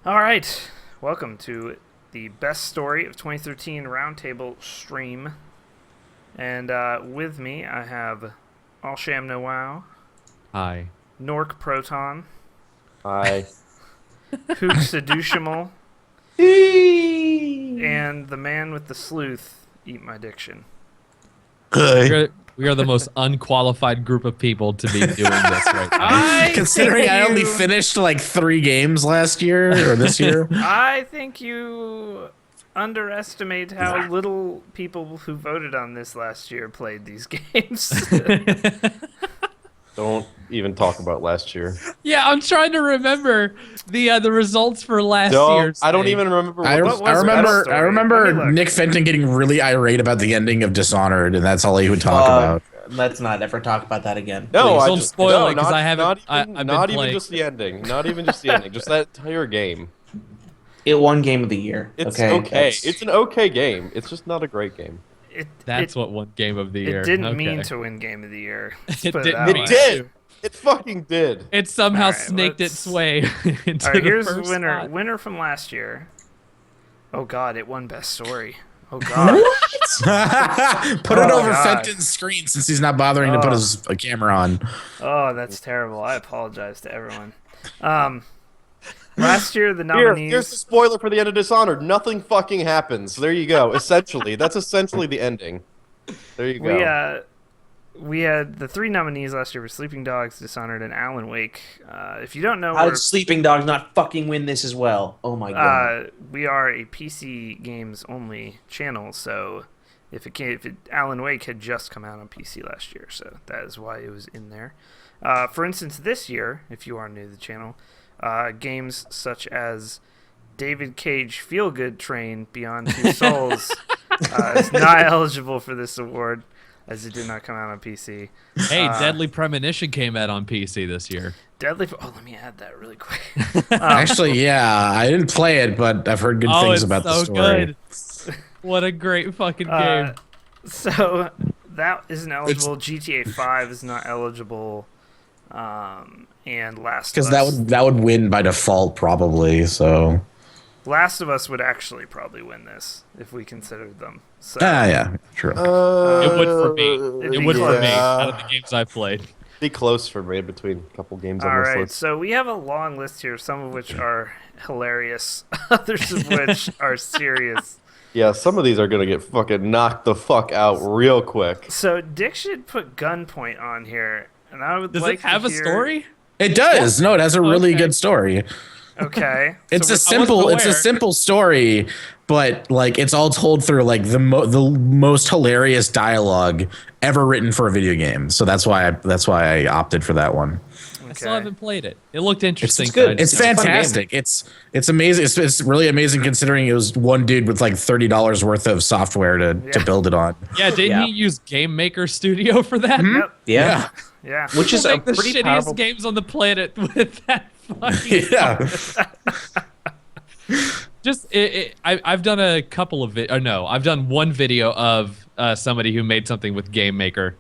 All right, welcome to the best story of 2013 roundtable stream, and with me I have Allsham No Wow, Hi. Nork Proton, Hi. Hook Seducimal, and the man with the sleuth. Eat my diction. We are the most unqualified group of people to be doing this right now. Considering I only finished like 3 games last year or this year. I think you underestimate how little people who voted on this last year played these games. Don't even talk about last year. Yeah, I'm trying to remember the results for last year's. I don't even remember. I remember Nick Fenton getting really irate about the ending of Dishonored, and that's all he would talk about. Let's not ever talk about that again. No, don't spoil it because I haven't. Not even just the ending. Not even just the ending. Just that entire game. It won Game of the Year. It's okay. It's an okay game. It's just not a great game. That's what won Game of the Year. It didn't mean to win Game of the Year. It didn't. It did. It fucking did. It somehow All right, snaked its way into All right, the here's first the winner. spot. Winner from last year. Oh God, it won Best Story. Oh God. Put it over God. Fenton's screen since he's not bothering to put his camera on. Oh, that's terrible. I apologize to everyone. Last year, the nominees. Here's the spoiler for the end of Dishonored. Nothing fucking happens. There you go. Essentially, that's essentially the ending. There you go. We had the 3 nominees last year were Sleeping Dogs, Dishonored, and Alan Wake. If you don't know, How did Sleeping Dogs not fucking win this as well? Oh my god. we are a PC games only channel, so Alan Wake had just come out on PC last year, so that is why it was in there. For instance, this year, if you are new to the channel, games such as David Cage Feel Good Train Beyond Two Souls is not eligible for this award, as it did not come out on PC. Hey, Deadly Premonition came out on PC this year. Oh, let me add that really quick. Actually, yeah, I didn't play it, but I've heard good things about the story. Good. What a great fucking game. So that isn't eligible. GTA 5 is not eligible. And Last of Us. Because that would win by default, probably. So Last of Us would actually probably win this if we considered them. So, yeah, true. It would for me. It would for me. yeah. Out of the games I've played. Be close for me between a couple games on all this right, list. so we have a long list here, some of which are hilarious, others of which are serious. Yeah, some of these are gonna get fucking knocked the fuck out real quick. So Dick should put Gunpoint on here, and I would Does like it have to a hear... story? It does. No, it has a really Okay. good story. Okay. It's so it's a simple story, but like it's all told through like the most hilarious dialogue ever written for a video game. So that's why I opted for that one. I still haven't played it. It looked interesting. It's good. but I It's just- fantastic. It's amazing. It's really amazing considering it was one dude with like $30 worth of software to build it on. Yeah, didn't he use Game Maker Studio for that? Yep. yeah. Yeah. Which is People a make the pretty shittiest powerful. games on the planet with that fucking. Yeah. I've done a couple of I've done one video of somebody who made something with Game Maker.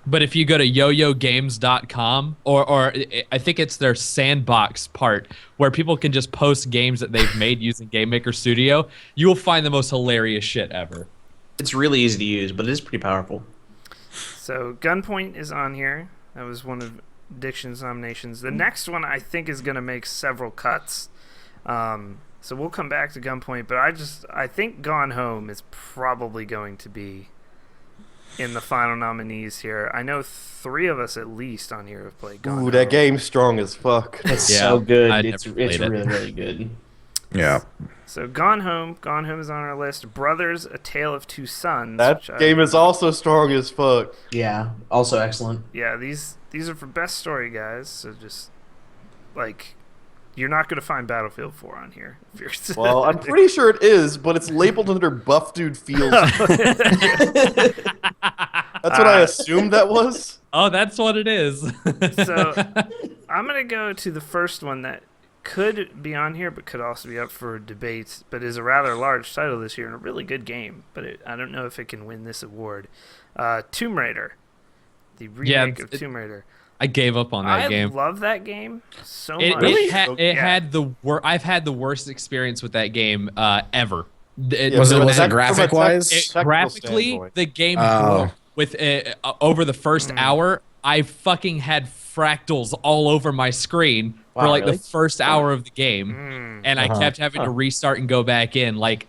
But if you go to yoyogames.com or I think it's their sandbox part where people can just post games that they've made using Game Maker Studio, you will find the most hilarious shit ever. It's really easy to use, but it is pretty powerful. So Gunpoint is on here. That was one of Diction's nominations. The next one I think is going to make several cuts. So we'll come back to Gunpoint, but I think Gone Home is probably going to be in the final nominees here. I know 3 of us at least on here have played Gone Home. Ooh, that game's strong as fuck. It's Yeah, so good. I'd It's never played it. really, really good. Yeah. So Gone Home is on our list. Brothers: A Tale of Two Sons. That which game is also strong as fuck. Yeah. Also excellent. Yeah, these are for best story, guys. So just like you're not going to find Battlefield 4 on here. If you're Well, I'm pretty sure it is, but it's labeled under Buff Dude Feels. That's what I assumed that was. Oh, that's what it is. So I'm going to go to the first one that could be on here, but could also be up for debate, but is a rather large title this year and a really good game. But I don't know if it can win this award. Tomb Raider, the remake of Tomb Raider. I gave up on that game. I love that game so It, much. had the I've had the worst experience with that game ever. Was it graphic wise? Graphically, the game Oh. broke with over the first hour. I fucking had fractals all over my screen for Wow, like really? the first hour of the game, and I kept having to restart and go back in. Like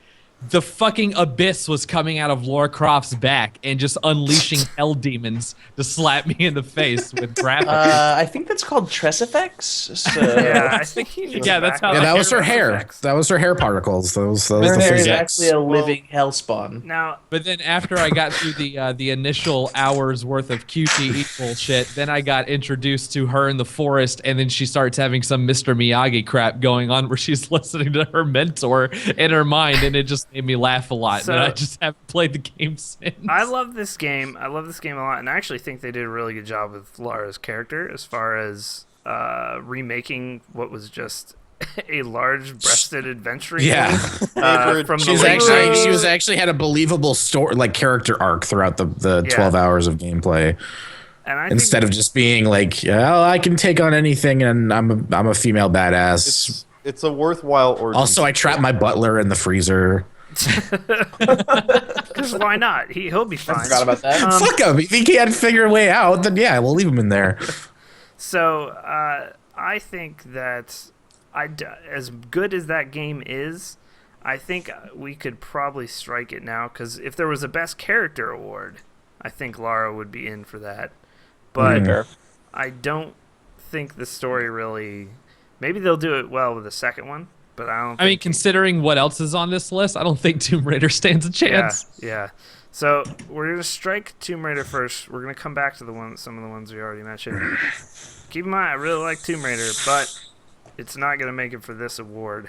the fucking abyss was coming out of Lara Croft's back and just unleashing hell demons to slap me in the face with graphics. I think that's called Tress Effects. So Yeah, I think he needs Yeah, that's back how- up Yeah, that was her to hair. effects. That was her hair particles. Those her the hair is physics. actually a living hellspawn. Now, But then after I got through the initial hours worth of QTE bullshit, then I got introduced to her in the forest, and then she starts having some Mr. Miyagi crap going on where she's listening to her mentor in her mind, and it just made me laugh a lot. So- and I just haven't played the game since. I love this game. I love this game a lot, and I actually think they did a really good job with Lara's character as far as remaking what was just a large-breasted adventuring Yeah. game, from She was actually had a believable story, like character arc throughout the 12 hours of gameplay. and I Instead think, of just being like, oh, I can take on anything, and I'm a female badass. It's a worthwhile origin. Also, I trapped my butler in the freezer. because why not? He'll be fine. Forgot about that. Fuck him. If he can't figure a way out, then yeah, we'll leave him in there. So I think that as good as that game is, I think we could probably strike it now, because if there was a Best Character award, I think Lara would be in for that. But Fair. I don't think the story really... Maybe they'll do it well with the second one, but I don't I mean, think... considering what else is on this list, I don't think Tomb Raider stands a chance. Yeah. So we're gonna strike Tomb Raider first. We're gonna come back to some of the ones we already mentioned. Keep in mind, I really like Tomb Raider, but it's not gonna make it for this award.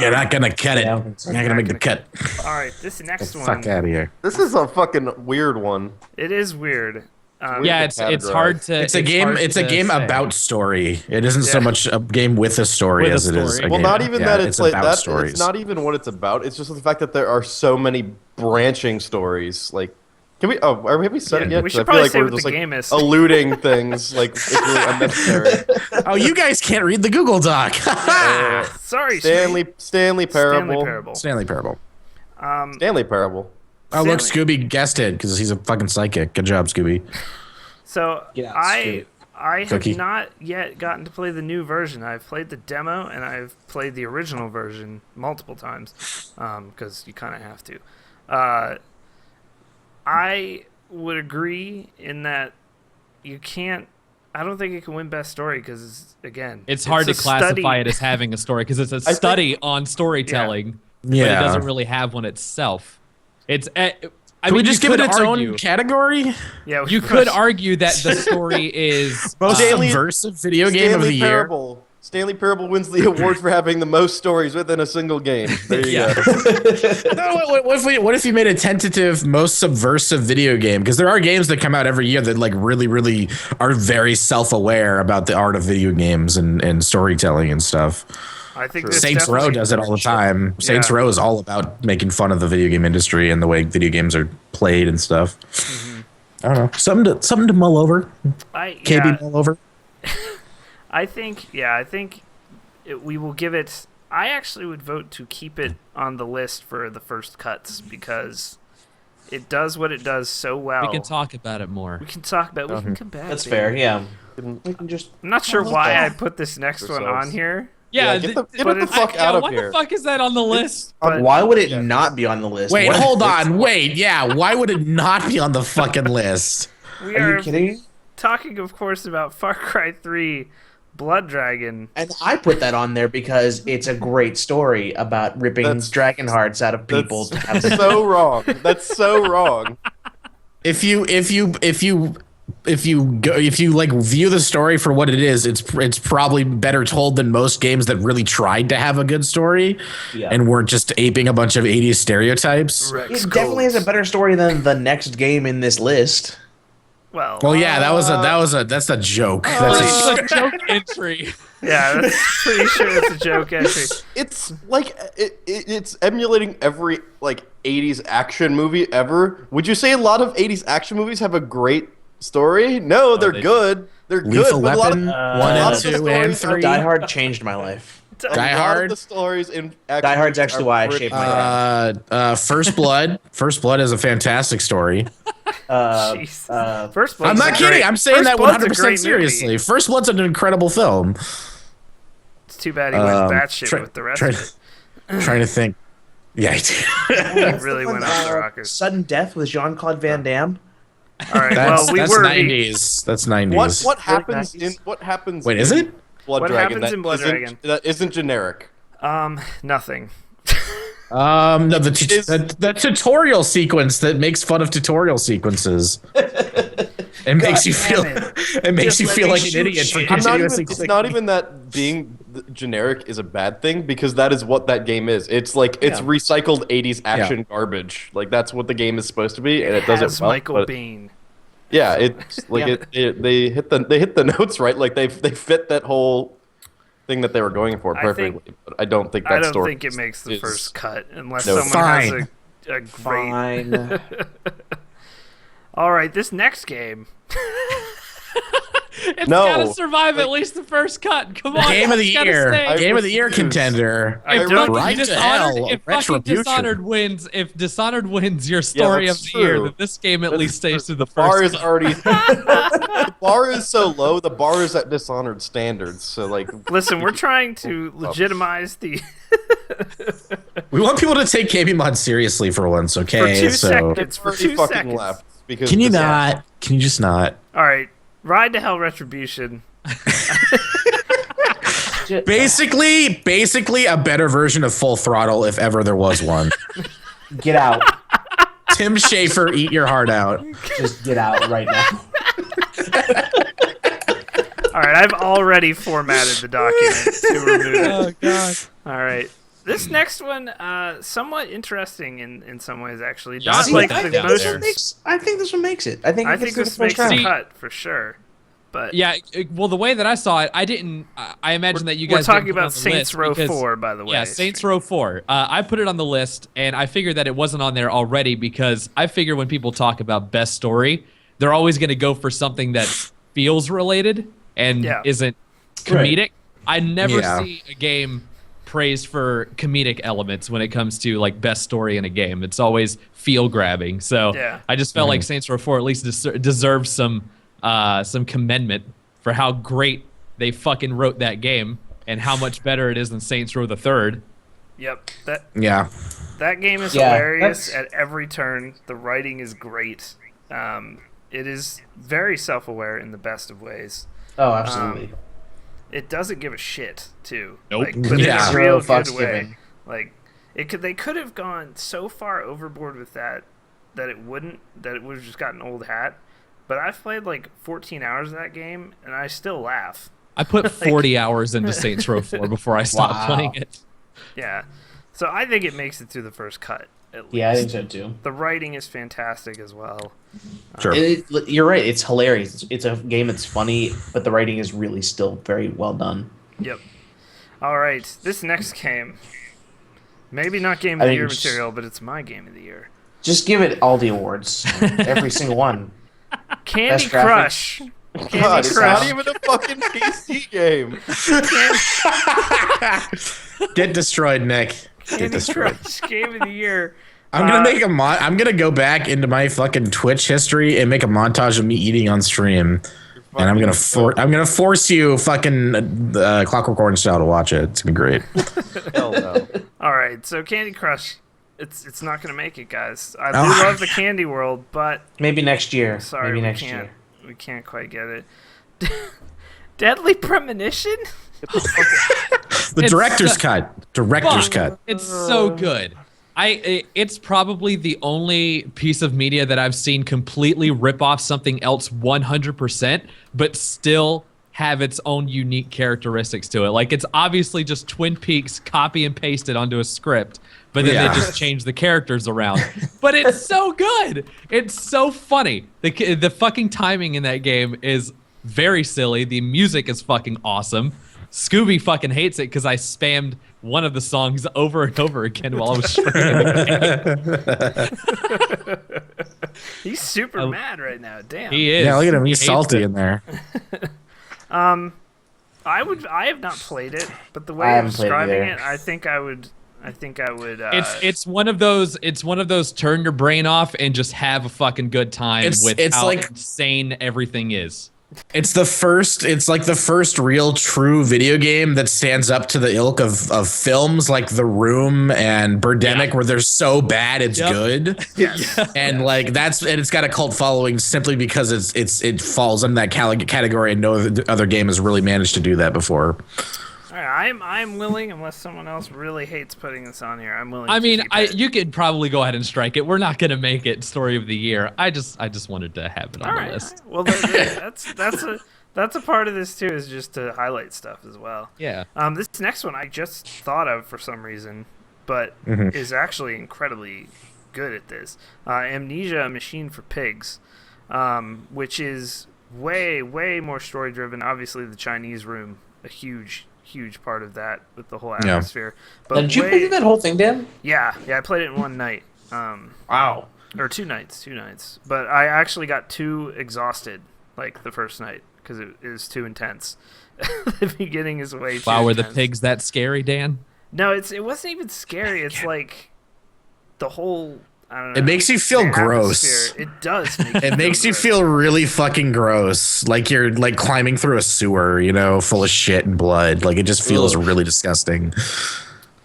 You're not gonna cut it. Yeah. You're not gonna make the cut. All right, this next one. Fuck out of here. This is a fucking weird one. It is weird. Yeah, to it's hard to. It's a game. hard It's a to game say. about story. It isn't so Yeah. much a game with a story With a as it is. story. A Well, game. not even Yeah, that. It's like about that. stories. It's not even what it's about. It's just the fact that there are so many branching stories. Like, can we? Oh, have we said it yet? we 'Cause should I feel probably like say we're what just the like game is. alluding things like it's really unnecessary. Oh, you guys can't read the Google Doc. Sorry, Stanley Parable. Stanley Parable. Stanley Parable. Stanley Parable. Oh, look, Stanley. Scooby guessed it because he's a fucking psychic. Good job, Scooby. So Get out, I Stu. have Cookie. not yet gotten to play the new version. I've played the demo and I've played the original version multiple times, because you kind of have to. I would agree in that you can't. I don't think it can win Best Story because, again, It's hard to a classify study. it as having a story because it's a think- study on storytelling, but it Yeah. doesn't really have one itself. It's. I Can mean, we just you give it could its argue, own category? Yeah, You could argue that the story is Most Stanley- subversive video game of the year. Parable. Stanley Parable wins the award for having the most stories within a single game. There you Yeah. go. No, what if you made a tentative most subversive video game? Because there are games that come out every year that like really are very self-aware about the art of video games and storytelling and stuff. I think True. this Saints Row definitely- does it all the time. Saints Yeah. Row is all about making fun of the video game industry and the way video games are played and stuff. I don't know. Something to mull over. KB mull over. I think we will give it. I actually would vote to keep it on the list for the first cuts because it does what it does so well. we can talk about it more. We can talk about. We can come back. That's baby. fair. Yeah. We can just. I'm not sure why that. I put this next one Yourselves. on here. Yeah, get but it the it's- fuck out of what here. the fuck is that on the list? But Why would it not be on the list? Wait, What- hold on. Wait, yeah. Why would it not be on the fucking list? we Are are you kidding? talking, of course, about Far Cry 3 Blood Dragon. And I put that on there because it's a great story about ripping That's- dragon hearts out of people. That's to have them. so wrong. That's so wrong. If you like view the story for what it is, it's probably better told than most games that really tried to have a good story Yeah. and weren't just aping a bunch of 80s stereotypes. Rex It definitely has a Codes. better story than the next game in this list. Well, Yeah, that's a joke. That's It's a joke entry. yeah, that's pretty sure it's a joke entry. It's like it's emulating every like 80s action movie ever. Would you say a lot of 80s action movies have a great Story? No, they're they- good. They're Lethal good. But a lot Weapon, of, 1 lot and of the 2 and stories are 3. Die Hard changed my life. a Die lot Hard? of the stories in Die Hard's actually are why I pretty shaved my bad. First Blood. First Blood is a fantastic story. Jeez. First Blood's I'm not a kidding. great- I'm saying First that Blood's a 100% great seriously. movie. First Blood's an incredible film. It's too bad he went batshit with the rest of it. Trying to think. Yeah, I did. He really went off the rockers. Sudden Death with Jean-Claude Van Damme. All right, That's, well, we that's were 90s. That's 90s. What happens 90s? in what happens? Wait, is in it? Blood What Dragon happens in Blood isn't- Dragon? that isn't generic? Nothing. No, the tutorial sequence that makes fun of tutorial sequences. It makes you feel. It makes Just you let feel me like an shoot idiot for shit. continuously. It's not even that being generic is a bad thing, because that is what that game is. It's like it's Yeah. recycled 80s action garbage. Like that's what the game is supposed to be, and it does Has it well. Michael but- Biehn. Yeah, it's like they hit the notes right. Like they fit that whole thing that they were going for I think- perfectly. But I don't think that I don't story think it makes the is- first cut unless No. someone has a great. Fine. All right, this next game. It's No. gotta survive at least the first cut. Come on, Game of the it's gotta year. stay. Game of the year refuse. contender. I If don't- fucking Right to Dishonored, hell, if fucking Retribution. Dishonored wins, if Dishonored wins your story of that's the year, true. then this game at That's least stays true. through the bar first is cut. already the bar is so low. The bar is at Dishonored standards. So like, Listen, we're trying to legitimize the We want people to take KBMOD seriously for once, for okay? 2 So seconds. For already 2 fucking seconds. left because can you this- not? Can you just not? All right, Ride to Hell Retribution. Basically, a better version of Full Throttle if ever there was one. Get out. Tim Schafer, eat your heart out. Just get out right now. All right, I've already formatted the document to remove it. Oh god. All right. This next one, somewhat interesting in some ways, actually. Yeah, Not see, like I the think most. I think this one makes it. I think I it think gets this to the first makes the round. cut for sure. But Yeah, well, the way that I saw it, I didn't. I imagine that you we're guys. talking didn't put it about on the Saints list Row because- 4, by the way. Yeah, Saints Row 4. I put it on the list, and I figured that it wasn't on there already because I figure when people talk about best story, they're always going to go for something that feels related and Yeah. isn't comedic. Right. I never Yeah. see a game praised for comedic elements when it comes to like best story in a game. It's always feel grabbing. So Yeah. I just felt like Saints Row 4 at least deserves some commendment for how great they fucking wrote that game and how much better it is than Saints Row the Third. Yep. That Yeah. game is Yeah, hilarious that's- at every turn. The writing is great. It is very self-aware in the best of ways. Oh, absolutely. It doesn't give a shit too. Nope. Like, but Yeah. in a Zero real fucks good way. given. Like they could have gone so far overboard with that it would have just gotten old hat. But I've played like 14 hours of that game and I still laugh. I put 40 hours into Saints Row 4 before I stopped Wow. playing it. Yeah. So I think it makes it through the first cut. At least. Yeah, I think so too. The writing is fantastic as well. Sure. You're right. It's hilarious. It's a game that's funny, but the writing is really still very well done. Yep. All right. This next game, maybe not game I of the think year it's- material, but it's my game of the year. Just give it all the awards, every single one. Candy Best graphics. Crush. God, Candy it's Crush. not even a fucking PC game. Get destroyed, Nick. Get Candy destroyed. Crush game of the year. I'm gonna make a I'm gonna go back into my fucking Twitch history and make a montage of me eating on stream, and I'm gonna force you fucking Clockwork Orange style to watch it. It's gonna be great. Hell no. All right. So Candy Crush, it's not gonna make it, guys. I do Oh. love the Candy World, but Maybe next year. sorry, Maybe we next can't. year. We can't quite get it. Deadly Premonition. The It's director's so- cut. Director's Fuck, cut. It's so good. It's probably the only piece of media that I've seen completely rip off something else 100%, but still have its own unique characteristics to it. Like it's obviously just Twin Peaks copy and pasted onto a script, but then Yeah. they just change the characters around. But it's so good. It's so funny. The fucking timing in that game is very silly. The music is fucking awesome. Scooby fucking hates it because I spammed one of the songs over and over again while I was streaming the game. He's super mad right now. Damn. He is. Yeah, look at him. He He's hates salty it. in there. I have not played it, but the way I you're haven't played it describing either. it, I think I would. It's one of those turn your brain off and just have a fucking good time with it's how like- insane everything is. It's like the first real true video game that stands up to the ilk of films like The Room and Birdemic, where they're so bad it's Yep. good. Yes. And like and it's got a cult following simply because it falls in that category, and no other game has really managed to do that before. All right, I'm willing, unless someone else really hates putting this on here. I'm willing. I mean, to keep it. you could probably go ahead and strike it. We're not gonna make it story of the year. I just wanted to have it on All the right. list. Well, that's a part of this too, is just to highlight stuff as well. Yeah. This next one I just thought of for some reason, but is actually incredibly good at this. Amnesia: A Machine for Pigs, which is way more story driven. Obviously, the Chinese Room, a huge part of that with the whole atmosphere. But Now, did you play through that whole thing, Dan? Yeah, I played it in one night. Wow. Or two nights. But I actually got too exhausted, like the first night, because it is too intense. The beginning is way too Wow, were the intense. pigs that scary, Dan? No, it wasn't even scary. It's like the whole. I don't know. It makes you feel the gross. atmosphere. It does. Make It makes you gross. feel really fucking gross, like you're like climbing through a sewer, full of shit and blood. Like it just feels really disgusting.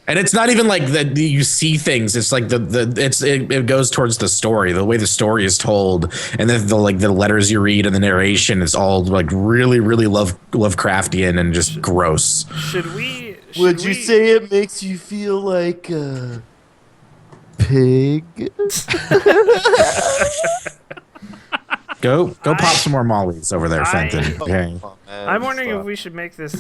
And it's not even like that you see things. It's like it goes towards the story, the way the story is told, and then the letters you read and the narration is all like really Lovecraftian and just gross. Should we? Would you say it makes you feel like a pig? Go pop some more mollies over there, Fenton. Okay. Oh, man, I'm wondering stop. if we should make this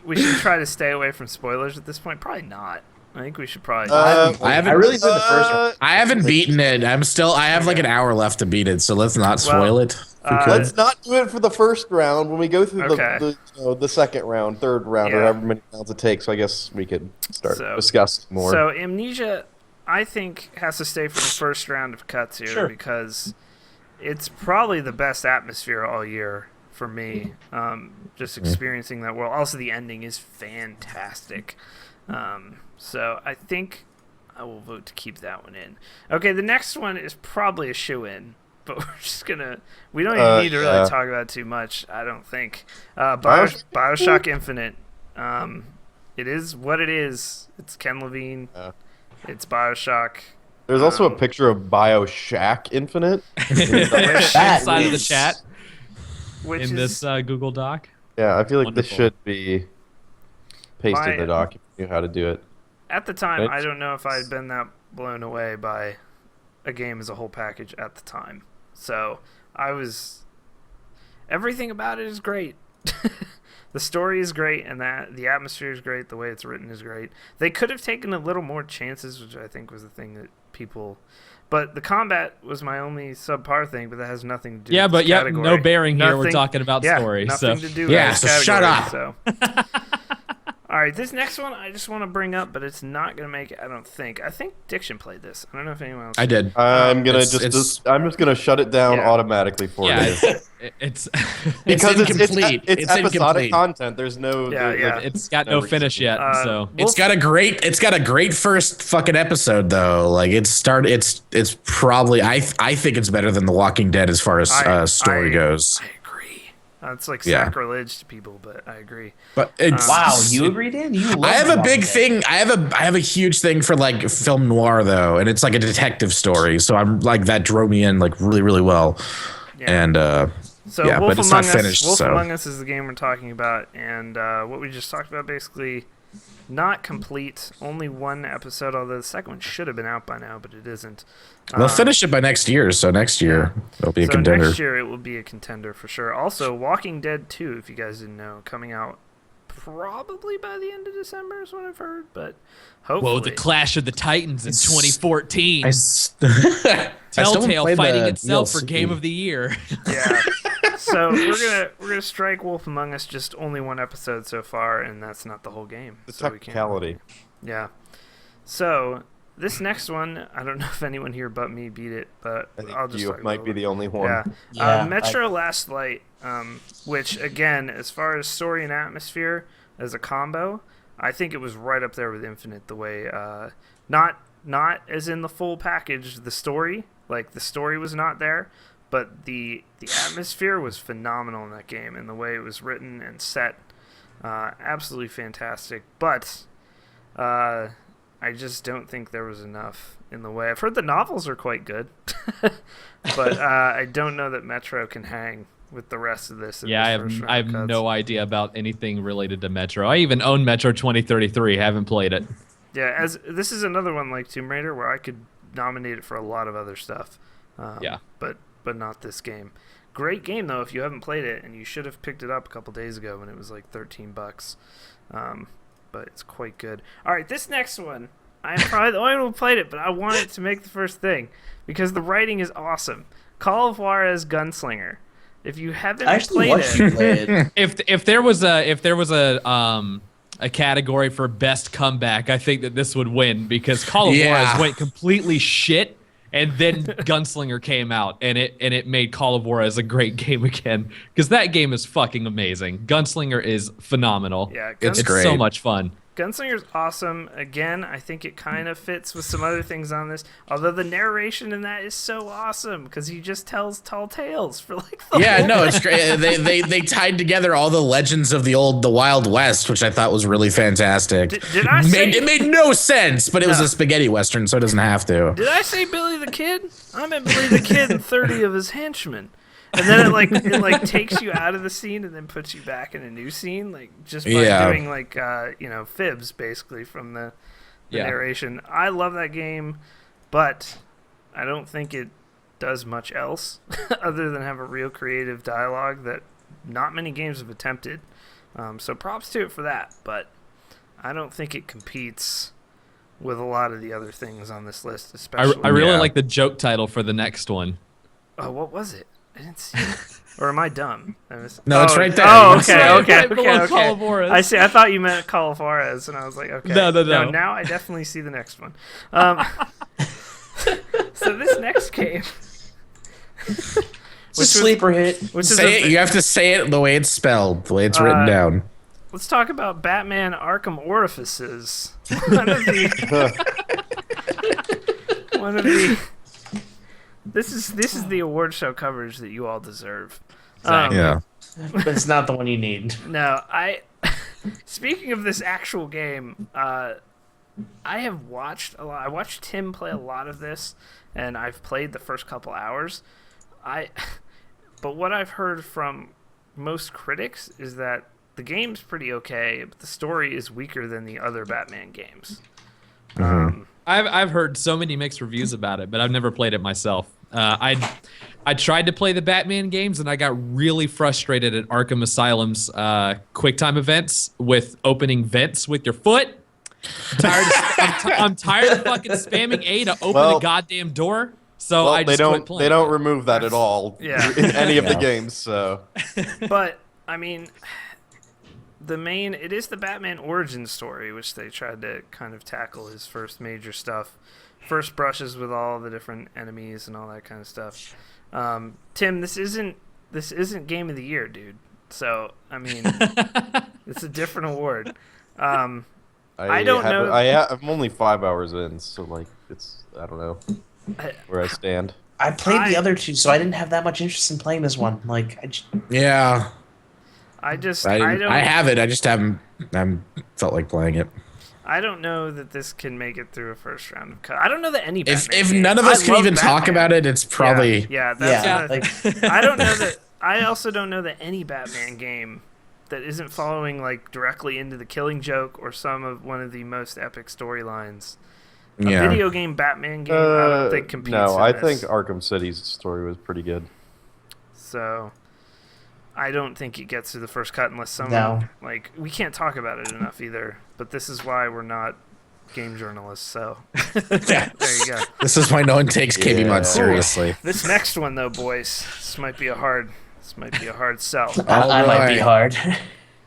we should try to stay away from spoilers at this point. Probably not. I think we should probably. I really enjoyed the first one. I haven't beaten it. I have like an hour left to beat it, so let's not spoil it. If we could. Let's not do it for the first round. When we go through Okay. the second round, third round, or Yeah. however many rounds it takes, so I guess we could start So- discussing more. So Amnesia, I think, has to stay for the first round of cuts here because it's probably the best atmosphere all year for me. Just experiencing that world. Also, the ending is fantastic. So I think I will vote to keep that one in. Okay, the next one is probably a shoe-in, but we're just gonna. We don't even need to really talk about it too much. I don't think. BioShock Infinite. It is what it is. It's Ken Levine. It's BioShock. There's also a picture of BioShack Infinite. Inside of the chat Which in is, this Google Doc. Yeah, I feel like Wonderful. this should be pasted in My- the doc if you knew how to do it. at the time, Right. I don't know if I had been that blown away by a game as a whole package at the time. So I was. Everything about it is great. The story is great, and the atmosphere is great. The way it's written is great. They could have taken a little more chances, which I think was the thing that people. But the combat was my only subpar thing, but that has nothing to do. Yeah, with but this category. no bearing here. We're Nothing- talking about yeah, story. Nothing So to do. Yeah, with so this shut category, up. So. All right, this next one I just want to bring up, but it's not going to make it. I don't think. I think Diction played this. I don't know if anyone else. I did. I'm gonna it's- I'm just gonna shut it down Yeah. automatically for yeah, you. it's Because it's incomplete. it's It's episodic incomplete. content. There's no Yeah, yeah. it's got no finish yet. So It's got a great first fucking episode though. Like it's probably I think it's better than The Walking Dead as far as story goes. I agree. It's like Yeah. sacrilege to people, but I agree. But it's Wow, you agree, Dan? You love I have a Walking big Dead. thing. I have a huge thing for like film noir though, and it's like a detective story. So I'm like that drove me in like really well. Yeah. And So yeah, Wolf but it's Among not Us. finished, Wolf so. Among Us is the game we're talking about, and what we just talked about basically not complete. Only one episode, although the second one should have been out by now, but it isn't. they'll finish it by next year. So next year it'll be a So contender. next year it will be a contender for sure. Also, Walking Dead 2, if you guys didn't know, coming out probably by the end of December is what I've heard, but hopefully. whoa, the Clash of the Titans in 2014. I still haven't Telltale played fighting the itself for DLC. Game of the Year. Yeah. So we're gonna strike Wolf Among Us just only one episode so far, and that's not the whole game. The so we can't. technicality. Yeah. So This next one, I don't know if anyone here but me beat it, but I think I'll just you talk might about be it. the only one. Yeah. Yeah, Metro Last Light, which again, as far as story and atmosphere as a combo, I think it was right up there with Infinite. The way, not as in the full package, the story, like the story was not there, but the atmosphere was phenomenal in that game, and the way it was written and set, absolutely fantastic. But I just don't think there was enough in the way. I've heard the novels are quite good, but I don't know that Metro can hang with the rest of this. Yeah, I have no idea about anything related to Metro. I even own Metro 2033. Haven't played it. Yeah, as this is another one like Tomb Raider where I could nominate it for a lot of other stuff. Yeah, but not this game. Great game though if you haven't played it, and you should have picked it up a couple days ago when it was like $13. But it's quite good. All right, this next one, I'm probably the only one who played it, but I want it to make the first thing because the writing is awesome. Call of Juarez Gunslinger. If you haven't played it, if there was a category for best comeback, I think that this would win because Call of Juarez went completely shit, and then Gunslinger came out, and it made Call of Juarez a great game again because that game is fucking amazing. Gunslinger is phenomenal. Yeah, it's it's great. so much fun. Gunslinger's awesome. Again, I think it kind of fits with some other things on this. Although the narration in that is so awesome because he just tells tall tales for like the whole no, it's great. They tied together all the legends of the Wild West, which I thought was really fantastic. Did I say it made no sense, but it was a spaghetti western, so it doesn't have to. Did I say Billy the Kid? I meant Billy the Kid and 30 of his henchmen. And then it takes you out of the scene and then puts you back in a new scene, like just by doing like fibs basically from the narration. I love that game, but I don't think it does much else other than have a real creative dialogue that not many games have attempted. So props to it for that, but I don't think it competes with a lot of the other things on this list, especially. I really like the joke title for the next one. Oh, what was it? I didn't see it. Or am I dumb? No, it's right there. Oh, Right below okay. Call of Juarez. I see. I thought you meant Call of Juarez, and I was like, okay. No. Now I definitely see the next one. So this next game, It's a sleeper hit. which is Say it. You have to say it the way it's spelled, the way it's written down. let's talk about Batman Arkham Orifices. One of the. This is the award show coverage that you all deserve. Yeah. But it's not the one you need. No, speaking of this actual game, I have watched a lot. I watched Tim play a lot of this, and I've played the first couple hours. But what I've heard from most critics is that the game's pretty okay, but the story is weaker than the other Batman games. I've heard so many mixed reviews about it, but I've never played it myself. I tried to play the Batman games, and I got really frustrated at Arkham Asylum's QuickTime events with opening vents with your foot. I'm tired of fucking spamming A to open a goddamn door. So I just quit playing. They don't remove that at all in any of the games. So, but I mean, it is the Batman origin story, which they tried to kind of tackle his first major stuff, first brushes with all the different enemies and all that kind of stuff. Tim, this isn't Game of the Year, dude. So I mean, it's a different award. I don't know. I'm only 5 hours in, so like I don't know where I stand. I played the other two, so I didn't have that much interest in playing this one. Like, Yeah. I have it. I just haven't felt like playing it. I don't know that this can make it through a first round of cut. I don't know that any Batman If game. none of us I can love even talk Batman. about it, it's probably I don't know that. I also don't know that any Batman game that isn't following like directly into the Killing Joke or one of the most epic storylines. A video game Batman game, I don't think competes. No, in I this. think Arkham City's story was pretty good. So. I don't think it gets through the first cut unless someone we can't talk about it enough either. But this is why we're not game journalists. So there you go. This is why no one takes KBMOD seriously. This next one though, boys, this might be a hard sell. I might be hard.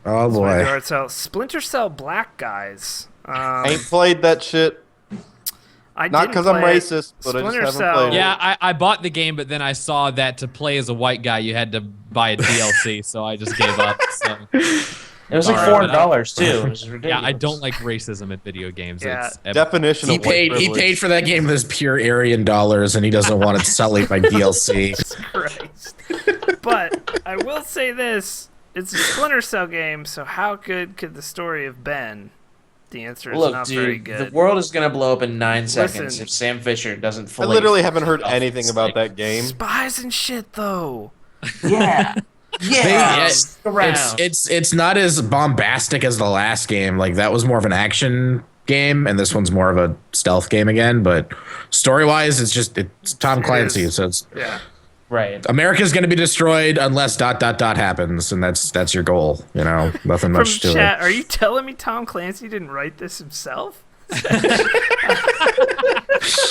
Oh boy. Might be a hard sell. Splinter Cell Black Guys. I ain't played that shit. Not didn't because I'm play it. racist, but I just Splinter haven't Cell- played it. Yeah, I bought the game, but then I saw that to play as a white guy, you had to buy a DLC, so I just gave up. So. It was like Sorry, but $400 too. It was ridiculous. Yeah, I don't like racism in video games. Yeah. It's Definition He of white paid privilege. for that game with his pure Aryan dollars, and he doesn't want it sullied by DLC. Christ. But I will say this: it's a Splinter Cell game, so how good could the story have been? The answer is Look, not very dude, good. the world is gonna blow up in 9 seconds Listen. if Sam Fisher doesn't I fully. literally haven't heard anything about that game. Spies and shit, though. Yeah. Yeah. Stick around. It's not as bombastic as the last game. Like that was more of an action game, and this one's more of a stealth game again. But story wise, it's Tom Clancy. is. So it's Yeah. Right. America's gonna be destroyed unless ... happens, and that's your goal. You know, nothing From much to chat, it. are you telling me Tom Clancy didn't write this himself?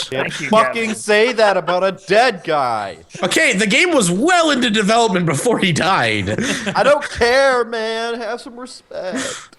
Thank you, Fucking Gavin. say that about a dead guy. Okay, the game was well into development before he died. I don't care, man. Have some respect.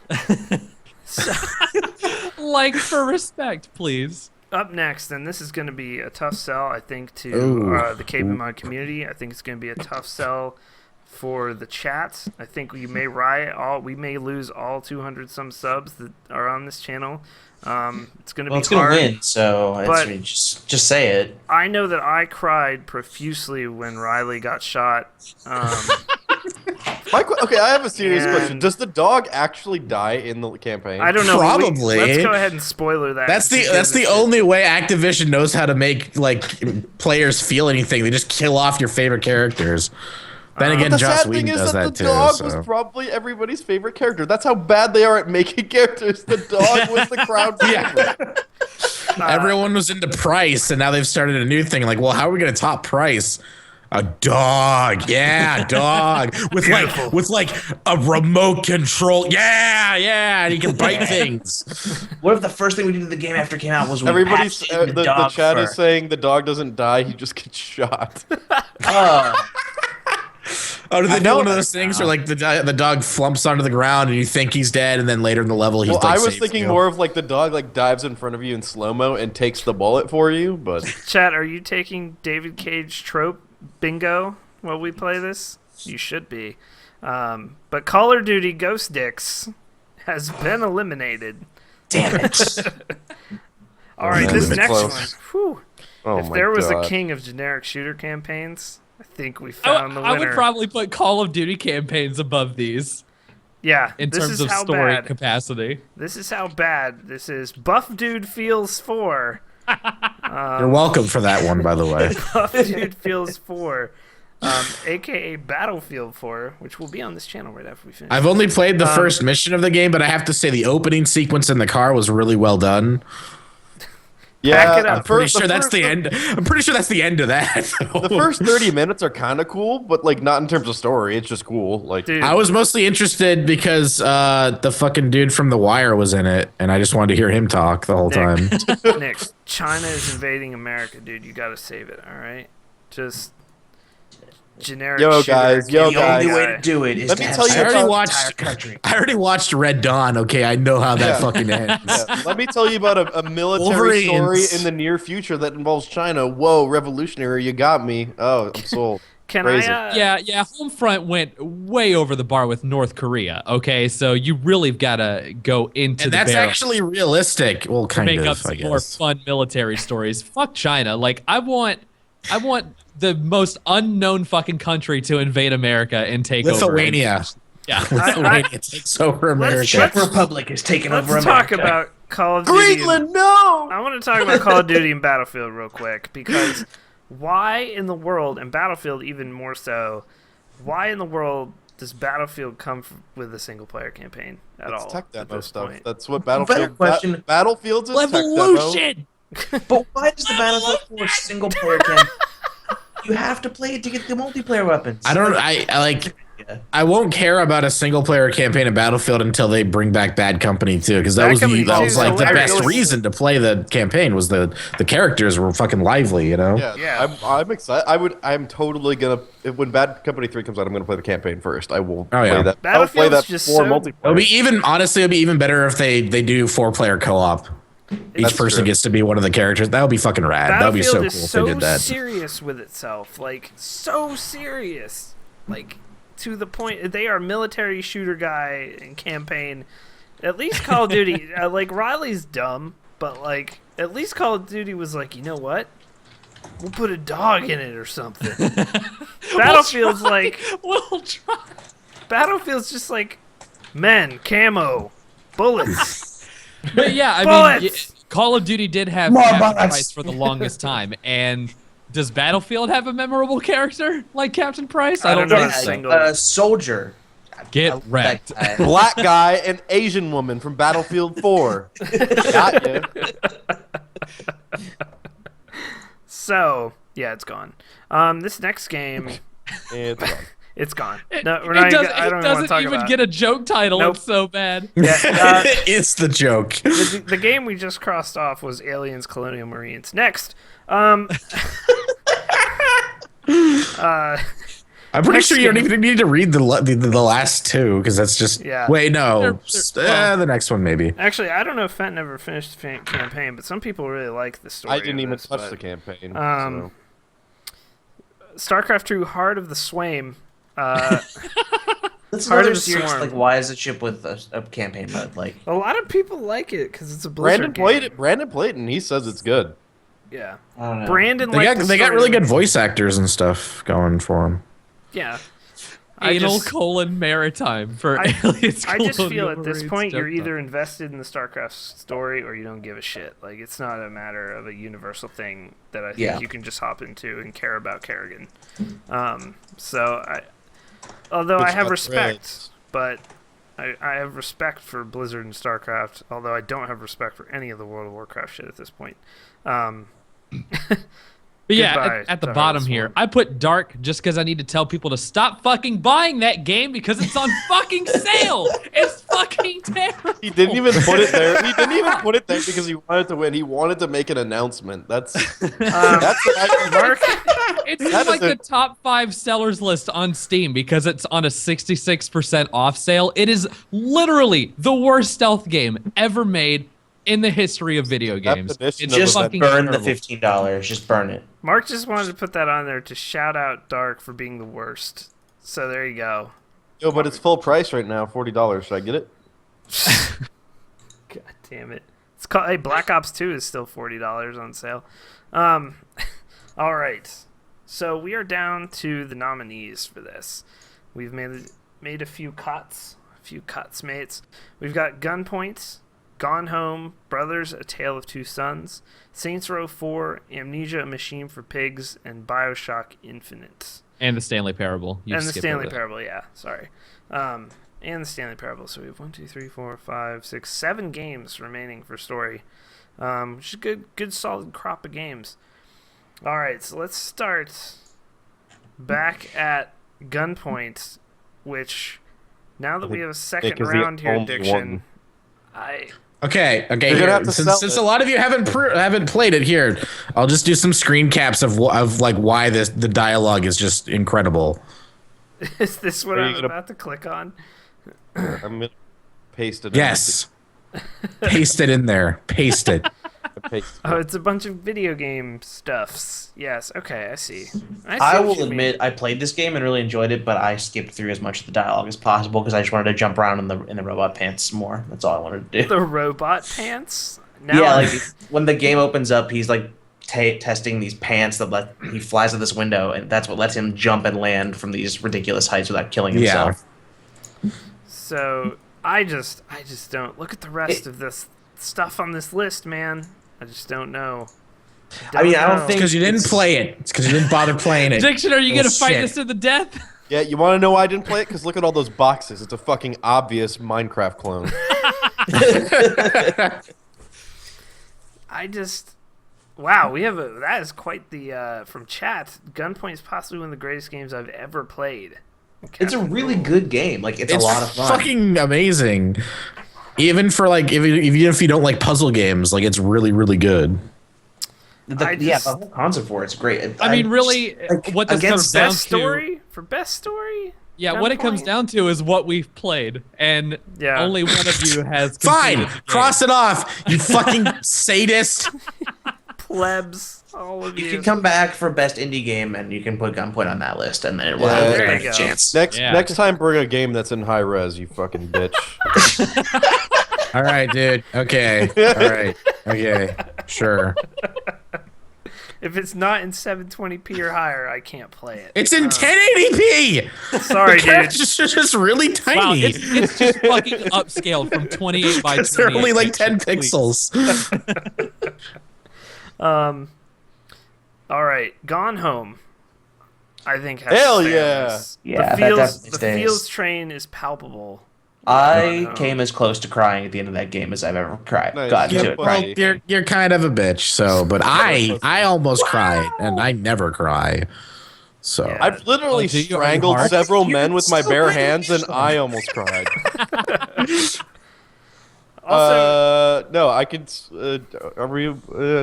like for respect, please. Up next, and this is going to be a tough sell, I think, to Ooh. the KBMOD community. I think it's going to be a tough sell for the chat. I think we may riot we may lose all 200 some subs that are on this channel. It's going to be It's gonna hard. win, so but- just say it. I know that I cried profusely when Riley got shot. Okay, I have a serious And- question. Does the dog actually die in the campaign? I don't know. Probably. Let's go ahead and spoiler that. That's because the it's- only way Activision knows how to make like players feel anything. They just kill off your favorite characters. Then again, The Joss sad Whedon thing is does that that the too. dog so. was probably everybody's favorite character. That's how bad they are at making characters. The dog was the crowd favorite. Everyone was into Price, and now they've started a new thing. Like, well, how are we gonna top Price? A dog, yeah, a dog with like a remote control, yeah, and he can bite things. What if the first thing we did in the game after it came out was we Everybody's patched in the dog chat fur? is saying the dog doesn't die; he just gets shot. Oh, do they I do know one of that those things where like the dog flumps onto the ground and you think he's dead, and then later in the level he's Well, like I was saves thinking you? more of like the dog like dives in front of you in slow mo and takes the bullet for you, but Chat, are you taking David Cage trope bingo while we play this? You should be. But Call of Duty Ghost Dicks has been eliminated. Damn it! All right, man, this it's next close. one. Whew. oh If my there was God. a king of generic shooter campaigns, I think we found the winner. I would probably put Call of Duty campaigns above these yeah, in this terms is of how story bad. capacity. This is how bad this is. Buff Dude Feels 4. You're welcome for that one, by the way. Buff Dude Feels 4. A.k.a. Battlefield 4, which will be on this channel right after we finish. I've only played the first mission of the game, but I have to say the opening sequence in the car was really well done. Back it yeah, up. I'm pretty sure that's the end. I'm pretty sure that's the end of that. The first 30 minutes are kind of cool, but like not in terms of story. It's just cool. Like Dude, I was mostly interested because the fucking dude from The Wire was in it, and I just wanted to hear him talk the whole time. Nick, China is invading America, dude. You gotta save it, all right? Just generic Yo, shooter guys, yo, game The guys. only way guy. to do it is Let to me have tell you sex about- with the watched- entire country. I already watched Red Dawn. Okay, I know how that Yeah. fucking ends. Yeah, let me tell you about a military Wolverines. story in the near future that involves China. Whoa, revolutionary! You got me. Oh, I'm sold. Can Crazy. I? Yeah, Homefront went way over the bar with North Korea. Okay, so you really got to go into And the that's barrel actually realistic. Well, to kind make of, up I some more guess. fun military stories. Fuck China. Like I want the most unknown fucking country to invade America and take Lithuania. over. Yeah. Lithuania takes over America. Czech Republic is taking over Let's America. talk about Call of Duty. Greenland, no. I want to talk about Call of Duty and Battlefield real quick because why in the world, and Battlefield even more so, why in the world does Battlefield come with a single player campaign at all? It's tech at demo this stuff. point? That's what Better Battlefield. question. Battlefield's is tech demo. Revolution. But why does the Battlefield 4 single player campaign? You have to play it to get the multiplayer weapons. I won't care about a single player campaign in Battlefield until they bring back Bad Company 2, because that Bad was Company that 2 was is like the hilarious. best reason to play the campaign was the characters were fucking lively, you know. Yeah. I'm excited. I'm totally gonna when Bad Company 3 comes out, I'm gonna play the campaign first. I will Oh, yeah. play that. I'll play Battlefield's that just for so- multiplayer. It'll be even better if they do 4-player co-op. Each person gets to be one of the characters. That would be fucking rad. That would be so cool if they did that. Serious with itself, like so serious, like to the point. They are military shooter guy and campaign. At least Call of Duty, like Riley's dumb, but like at least Call of Duty was like, you know what? We'll put a dog in it or something. Battlefield's like we'll try. Battlefield's just like men, camo, bullets. But yeah, I mean, Call of Duty did have Captain Price for the longest time, and does Battlefield have a memorable character like Captain Price? I don't know. Soldier. Get wrecked. Black guy and Asian woman from Battlefield 4. Got you. So yeah, it's gone. This next game, It's gone. it's gone. No, we're not. I don't want to talk about. Get a joke title. Nope. It's so bad. Yeah, It's the joke. the game we just crossed off was Aliens: Colonial Marines. Next, I'm pretty sure you don't even need to read the last two because that's just. Yeah. Wait, no. They're- The next one maybe. actually, I don't know if Fenton ever finished the campaign, but some people really like the story. I didn't of even this, touch but, the campaign. StarCraft 2: Heart of the Swarm. That's Heart another of the serious, Swarm. like, why is it ship with a campaign mode? Like, A lot of people like it because it's a Blizzard Brandon game. played it. Brandon played it, and he says it's good. Yeah, I don't know. Brandon. They liked got the story really of good it. voice actors and stuff going for them. Yeah. Anal colon maritime for Aliens. I just feel Colonial at this Marines point you're jumped on. either invested in the StarCraft story or you don't give a shit. Like it's not a matter of a universal thing that I think you can just hop into and care about Kerrigan. Although I have respect, but I have respect for Blizzard and StarCraft. Although I don't have respect for any of the World of Warcraft shit at this point. But yeah, Goodbye at the to bottom Hearthstone. here, I put dark just because I need to tell people to stop fucking buying that game because it's on fucking sale. It's fucking terrible. He didn't even put it there. He didn't even put it there because he wanted to win. He wanted to make an announcement. That's what I Mark, It's That in like is a- the top 5 sellers list on Steam because it's on a 66% off sale. It is literally the worst stealth game ever made in the history of video games. Definition It's of Just a fucking burn the terrible. $15. Just burn it. Mark just wanted to put that on there to shout out Dark for being the worst. So there you go. Yo, but it's full price right now, $40. Should I get it? God damn it. It's called, hey, Black Ops 2 is still $40 on sale. All right. So we are down to the nominees for this. We've made a few cuts. Mates. We've got Gunpoint, Gone Home, Brothers: A Tale of Two Sons, Saints Row 4, Amnesia: A Machine for Pigs, and BioShock Infinite. And the Stanley Parable. You And the skipped Stanley over that. Parable, yeah. Sorry. And the Stanley Parable. So we have 1, 2, 3, 4, 5, 6, 7 games remaining for story. Which is a good solid crop of games. All right, so let's start back at Gunpoint, which now that we have a second Nick is the round here, only Diction, one. Okay. You're Here, gonna have to sell since it. a lot of you haven't played it here, I'll just do some screen caps of like why the dialogue is just incredible. is this what Are you I'm gonna- about to click on? I'm gonna paste it. Yes. Paste it in there. Paste it. Oh, it's a bunch of video game stuffs. Yes, okay, I see. I what will you mean. admit I played this game and really enjoyed it, but I skipped through as much of the dialogue as possible because I just wanted to jump around in the robot pants more. That's all I wanted to do. The robot pants? Now Yeah, I'm- like when the game opens up, he's like testing these pants that he flies out this window, and that's what lets him jump and land from these ridiculous heights without killing himself. So I just don't look at the rest of this stuff on this list, man. I just don't know. I mean, I don't know. think Because you didn't play it. It's because you didn't bother playing it. Diction, are you Oh, gonna fight shit. this to the death? Yeah, you want to know why I didn't play it? Because look at all those boxes. It's a fucking obvious Minecraft clone. Wow, that is quite the from chat. Gunpoint is possibly one of the greatest games I've ever played. it's a really good game. Like it's a lot of fun. fucking amazing. Even for like even if you don't like puzzle games, like it's really really good. The whole concept for it's great. I mean, really, what this against comes down Best to. story for best story. Yeah, what it comes down to is what we've played, and Yeah. only one of you has Fine, completed the game. cross it off, you fucking sadist. Plebs, all of You you. can come back for best indie game, and you can put Gunpoint on that list, and then it will Yeah, have there a you go. chance. Next time, bring a game that's in high res, you fucking bitch. All right, dude. Okay. All right. Okay. Sure. If it's not in 720p or higher, I can't play it. It's in 1080p. Sorry, dude. It's just really tiny. Wow, it's just fucking upscaled from 28 by 28. They're only like 10 Please. pixels. All right, Gone Home. I think has Hell to stay on yeah. this. Yeah, the that feels, definitely the stays. feels train is palpable. I came as close to crying at the end of that game as I've ever cried. Nice. Gotten Yeah, to it well, crying. You're kind of a bitch. So, but I almost cried, and I never cry. So Yeah. I've literally Oh, do you? Are you strangled hard? several men with my so bare bad. hands, and I almost cried. Also, No, I could. Are we?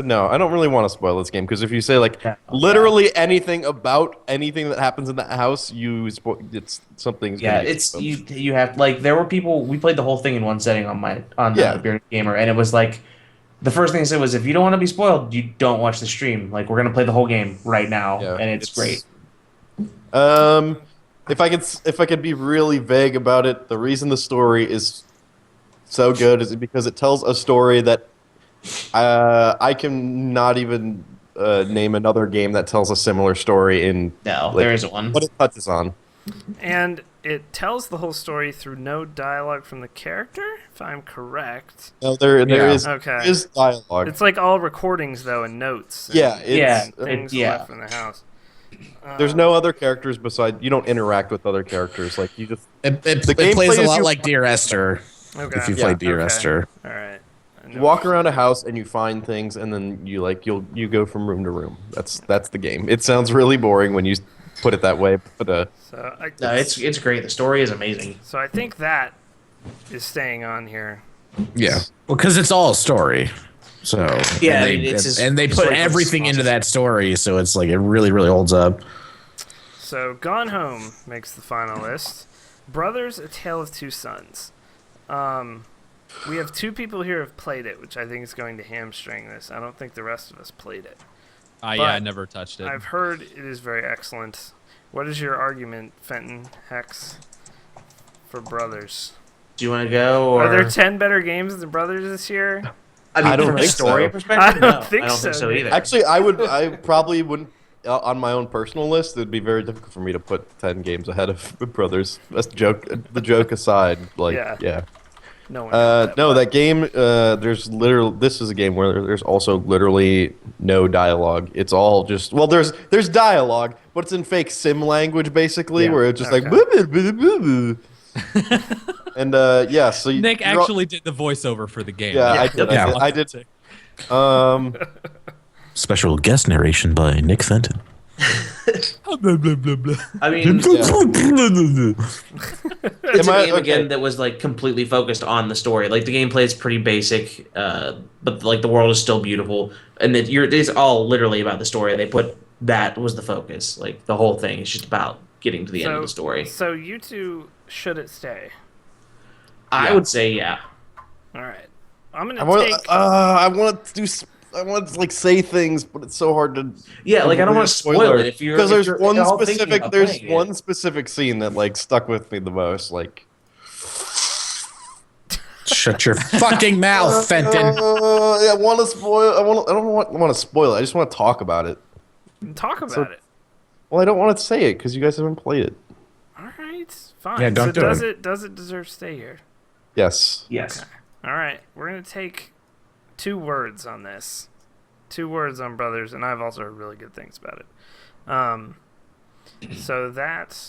No, I don't really want to spoil this game because if you say like Yeah. literally anything about anything that happens in that house, it's something's. Yeah, gonna get it's spoiled. you have like there were people we played the whole thing in one setting on Yeah. Bearded Gamer, and it was like the first thing I said was if you don't want to be spoiled, you don't watch the stream. Like we're gonna play the whole game right now, Yeah, and it's great. If I could be really vague about it, the reason the story is so good is because it tells a story that I can not even name another game that tells a similar story in No, like, there isn't one. what it touches on. and it tells the whole story through no dialogue from the character, if I'm correct. No, there Yeah. is Okay. is dialogue. It's like all recordings though and notes. And Yeah, it's, things yeah. left in the house. there's no other characters beside. You don't interact with other characters. Like you just. it gameplay plays a is lot you- like Dear Esther. Okay. If you Yeah. play Dear Okay. Esther. All right. I You know walk what around a house and you find things, and then you go from room to room. That's the game. It sounds really boring when you put it that way, but So I, No, it's great. The story is amazing. so I think that is staying on here. Yeah. Well, because it's all a story. So Yeah, and I they, mean, it's just- and they the put story comes everything into responsive. that story, so it's like it really, really holds up. So Gone Home makes the final list. Brothers: A Tale of Two Sons. We have two people here who have played it, which I think is going to hamstring this. I don't think the rest of us played it. Yeah, I But never touched it. I've heard it is very excellent. What is your argument, Fenton Hex, for Brothers? Do you want to go? Or Are there 10 better games than Brothers this year? I mean, I don't from a think story so. perspective, I don't no, think I don't think so, so dude. either. actually, I probably wouldn't. On my own personal list, it'd be very difficult for me to put 10 games ahead of Brothers. That's the joke aside. Like, Yeah. yeah. No one. knows that No, one. that game. There's literally. This is a game where there's also literally no dialogue. It's all just. Well, there's dialogue, but it's in fake sim language basically, Yeah. where it's just Okay. like. "Boo, boo, boo, boo, boo." And yeah, so Nick you're all- actually did the voiceover for the game. Yeah, Yeah. I did. Special guest narration by Nick Fenton. Blah, blah, blah, blah. I mean, it's Am a I- game okay. again that was like completely focused on the story. Like the gameplay is pretty basic, but like the world is still beautiful, and it's all literally about the story. They put that was the focus. Like the whole thing is just about getting to the end of the story. So you two should it stay? I would say yeah. All right. I'm gonna I want. take. I want to do. I want to like say things, but it's so hard to. Yeah, like I don't want to spoil it if you're because if there's you're one all thinking specific. about There's playing it. one specific scene that like stuck with me the most. Like. Shut your fucking mouth, Fenton. I want to spoil. I don't want to spoil it. I just want to talk about it. Talk about So- it. Well, I don't want to say it because you guys haven't played it. All right. Fine. Yeah, don't so do does it. it. Does it deserve to stay here? Yes. Yes. All right. We're gonna take 2 words on this. 2 words on Brothers, and I've also heard really good things about it. So that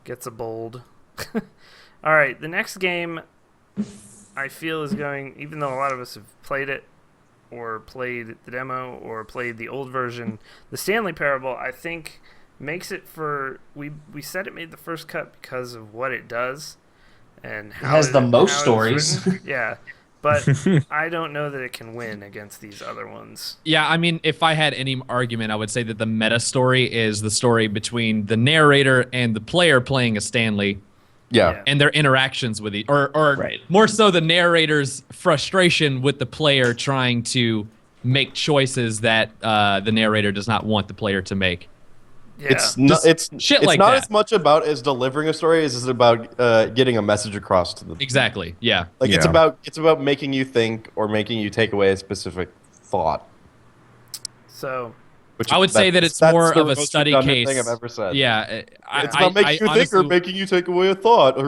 gets a bold. All right. The next game I feel is going, even though a lot of us have played it, or played the demo, or played the old version, the Stanley Parable, I think makes it for. We said it made the first cut because of what it does, and how has the most how it's stories. written. Yeah, but I don't know that it can win against these other ones. Yeah, I mean, if I had any argument, I would say that the meta story is the story between the narrator and the player playing as Stanley. Yeah. And their interactions with or Right. more so the narrator's frustration with the player trying to make choices that the narrator does not want the player to make. Yeah. It's not. It's shit it's like not that. as much about as delivering a story as it's about getting a message across to them. Exactly. Yeah. Like Yeah. it's about making you think or making you take away a specific thought. So Which I would say that it's more the of a most study redundant case. thing I've ever said. Yeah. It's about making you think or honestly- making you take away a thought.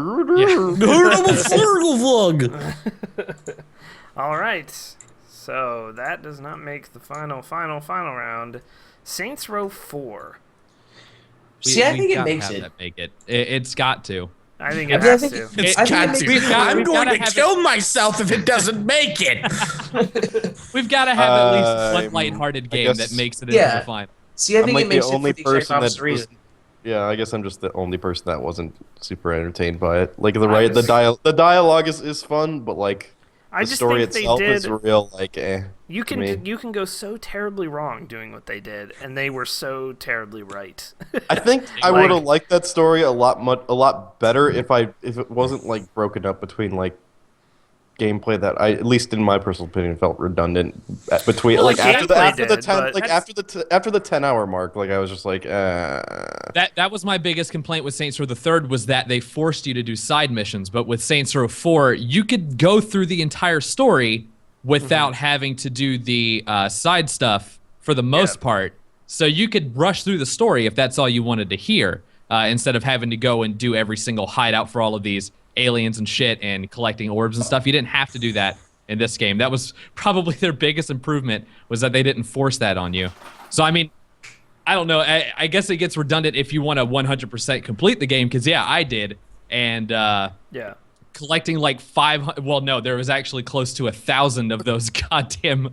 all right. So that does not make the final round. Saints Row 4. See, I we think it gotta makes have it. that make it. It's got to. I think I it mean, I has think to. it- It's I think got it to. makes- I'm we've going gotta to have kill myself if it doesn't make it. We've got to have at least one I'm- lighthearted I game guess- that makes it into Yeah. the final. See, I I'm think like it makes the it only for the exact person that opposite reason. yeah, I guess I'm just the only person that wasn't super entertained by it. Like I just- the dialogue is fun, but like I the just story think they itself did. is real like You to me. can go so terribly wrong doing what they did, and they were so terribly right. I think I Like- would have liked that story a lot better if it wasn't like broken up between like gameplay that I, at least in my personal opinion, felt redundant between Well, like like after the gameplay after the did, 10 but like after the 10-hour mark, like I was just like That was my biggest complaint with Saints Row the Third was that they forced you to do side missions. But with Saints Row 4, you could go through the entire story without having to do the side stuff for the most part. So you could rush through the story if that's all you wanted to hear, instead of having to go and do every single hideout for all of these aliens and shit and collecting orbs and stuff. You didn't have to do that in this game. That was probably their biggest improvement, was that they didn't force that on you. So, I mean, I don't know. I guess it gets redundant if you want to 100% complete the game, because, yeah, I did. And yeah. collecting like 500, well, no, there was actually close to 1,000 of those goddamn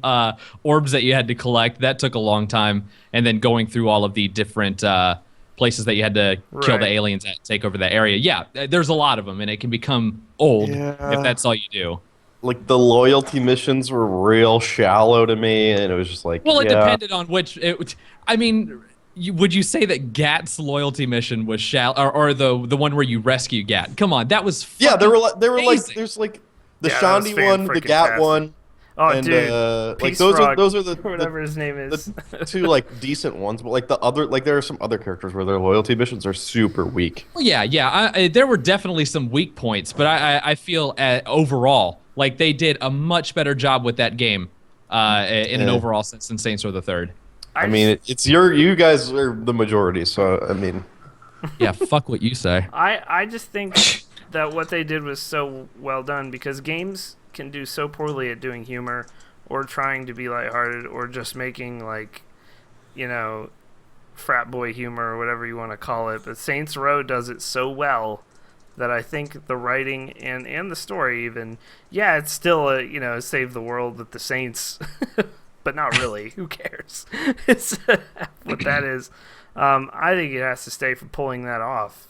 orbs that you had to collect. That took a long time. And then going through all of the different places that you had to kill the Right. aliens at, take over that area. Yeah, there's a lot of them, and it can become old Yeah. if that's all you do. like the loyalty missions were real shallow to me, and it was just like Well, it yeah. depended on which. I mean, would you say that Gat's loyalty mission was shallow, or the one where you rescue Gat? Come on, that was Yeah, there were like amazing. there's like the Yeah, that was Shandy one, the fan-freaking-tastic. Gat one, Oh, and dude. like Peace those Frog, are the whatever his name is. the two like decent ones, but like the other like there are some other characters where their loyalty missions are super weak. Well, yeah. There were definitely some weak points, but I feel overall like they did a much better job with that game in an Yeah. overall sense than Saints Row the Third. I mean, it's you guys are the majority, so I mean, Yeah, fuck what you say. I just think that what they did was so well done, because games can do so poorly at doing humor or trying to be lighthearted or just making, like, you know, frat boy humor or whatever you want to call it. But Saints Row does it so well that I think the writing and the story even, yeah, it's still a, you know, save the world with the Saints, but not really. Who cares? It's what that is. I think it has to stay for pulling that off.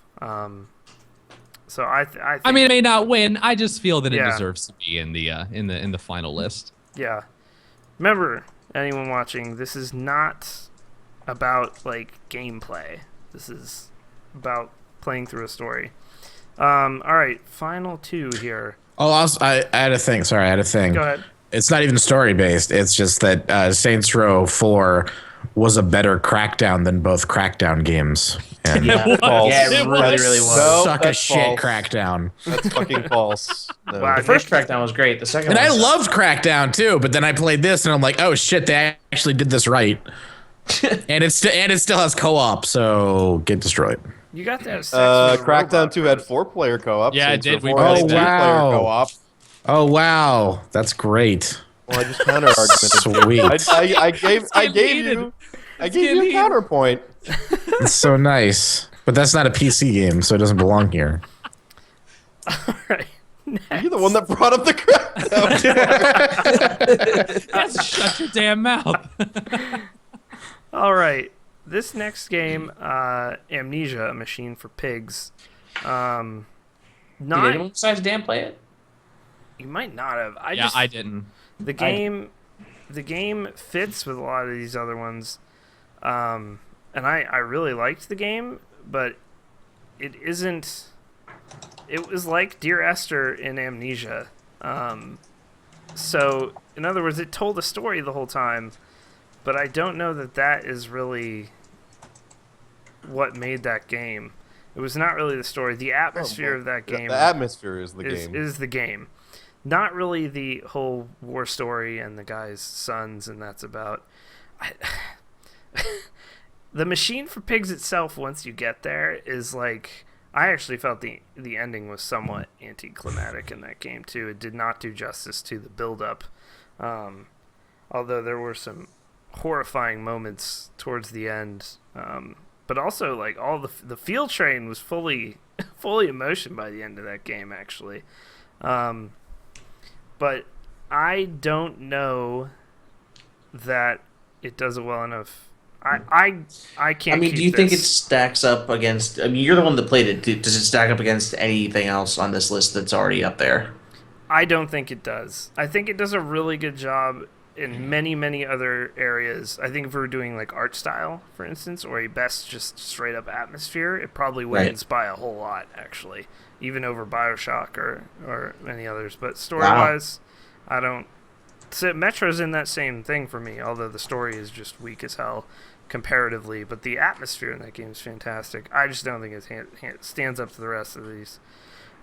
So I think, I mean, it may not win. I just feel that it Yeah. deserves to be in the final list. yeah. Remember, anyone watching, this is not about like gameplay. This is about playing through a story. All right, final two here. Oh, also, I had a thing. Sorry, I had a thing. Go ahead. It's not even story based. It's just that Saints Row 4 was a better Crackdown than both Crackdown games. And Yeah, False. yeah, it It really, was. really was. No. suck a that's shit false. Crackdown. that's fucking false. No. Wow. The first Crackdown was great. The second And one I sucked. loved Crackdown too, but then I played this and I'm like, oh shit, they actually did this right. and it still has co-op, so get destroyed. You got to have sex with a Crackdown robot 2 had first. 4-player co-op. Yeah, it Saints Row did. We 4 had both did. 2-player Wow. co-op. Oh wow, that's great. Well, I just counter argumented. Sweet. I gave heated. you a heated. counterpoint. It's so nice. But that's not a PC game, so it doesn't belong here. All right. You're the one that brought up the Crackdown. Yes, shut your damn mouth. All right. This next game, Amnesia, a Machine for Pigs. Did Not anyone besides Dan play it? You might not have. I didn't. The game fits with a lot of these other ones, and I really liked the game, but it isn't. It was like Dear Esther in Amnesia. So, in other words, it told a story the whole time, but I don't know that is really what made that game. It was not really the story. The atmosphere of that game. The atmosphere is the game. Is the game. Not really the whole war story and the guy's sons, and that's about. The Machine for Pigs itself, once you get there, is like. I actually felt the ending was somewhat anticlimactic in that game too. It did not do justice to the build-up, although there were some horrifying moments towards the end. But also, like all the field train was fully in motion by the end of that game, actually. But I don't know that it does it well enough. I can't. I mean, keep do you think it this. stacks up against? I mean, you're the one that played it. Does it stack up against anything else on this list that's already up there? I don't think it does. I think it does a really good job in many other areas. I think if we were doing like art style, for instance, or a best just straight up atmosphere, it probably wins by a whole lot, actually, even over BioShock or many others. But story wise, I don't. So Metro's in that same thing for me, although the story is just weak as hell comparatively, but the atmosphere in that game is fantastic. I just don't think it stands up to the rest of these.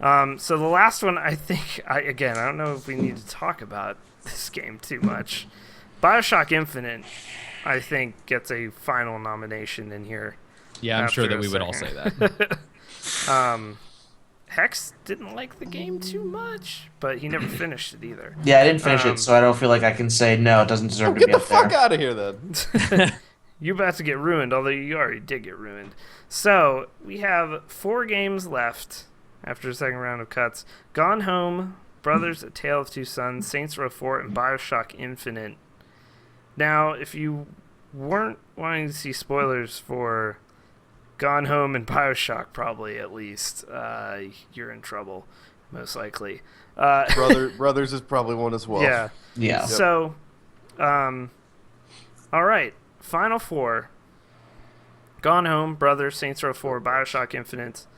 So the last one, I think, I don't know if we need to talk about this game too much. BioShock Infinite, I think, gets a final nomination in here. Yeah, I'm sure that we would all say that. Hex didn't like the game too much, but he never finished it either. Yeah, I didn't finish it, so I don't feel like I can say no. It doesn't deserve to be up there. Get the fuck out of here, then. You're about to get ruined, although you already did get ruined. So, we have 4 games left after the second round of cuts. Gone Home, Brothers, A Tale of Two Sons, Saints Row 4, and BioShock Infinite. Now, if you weren't wanting to see spoilers for Gone Home and BioShock, probably at least, you're in trouble, most likely. Brothers is probably one as well. Yeah. Yeah. So, all right. Final 4. Gone Home, Brothers, Saints Row 4, BioShock Infinite.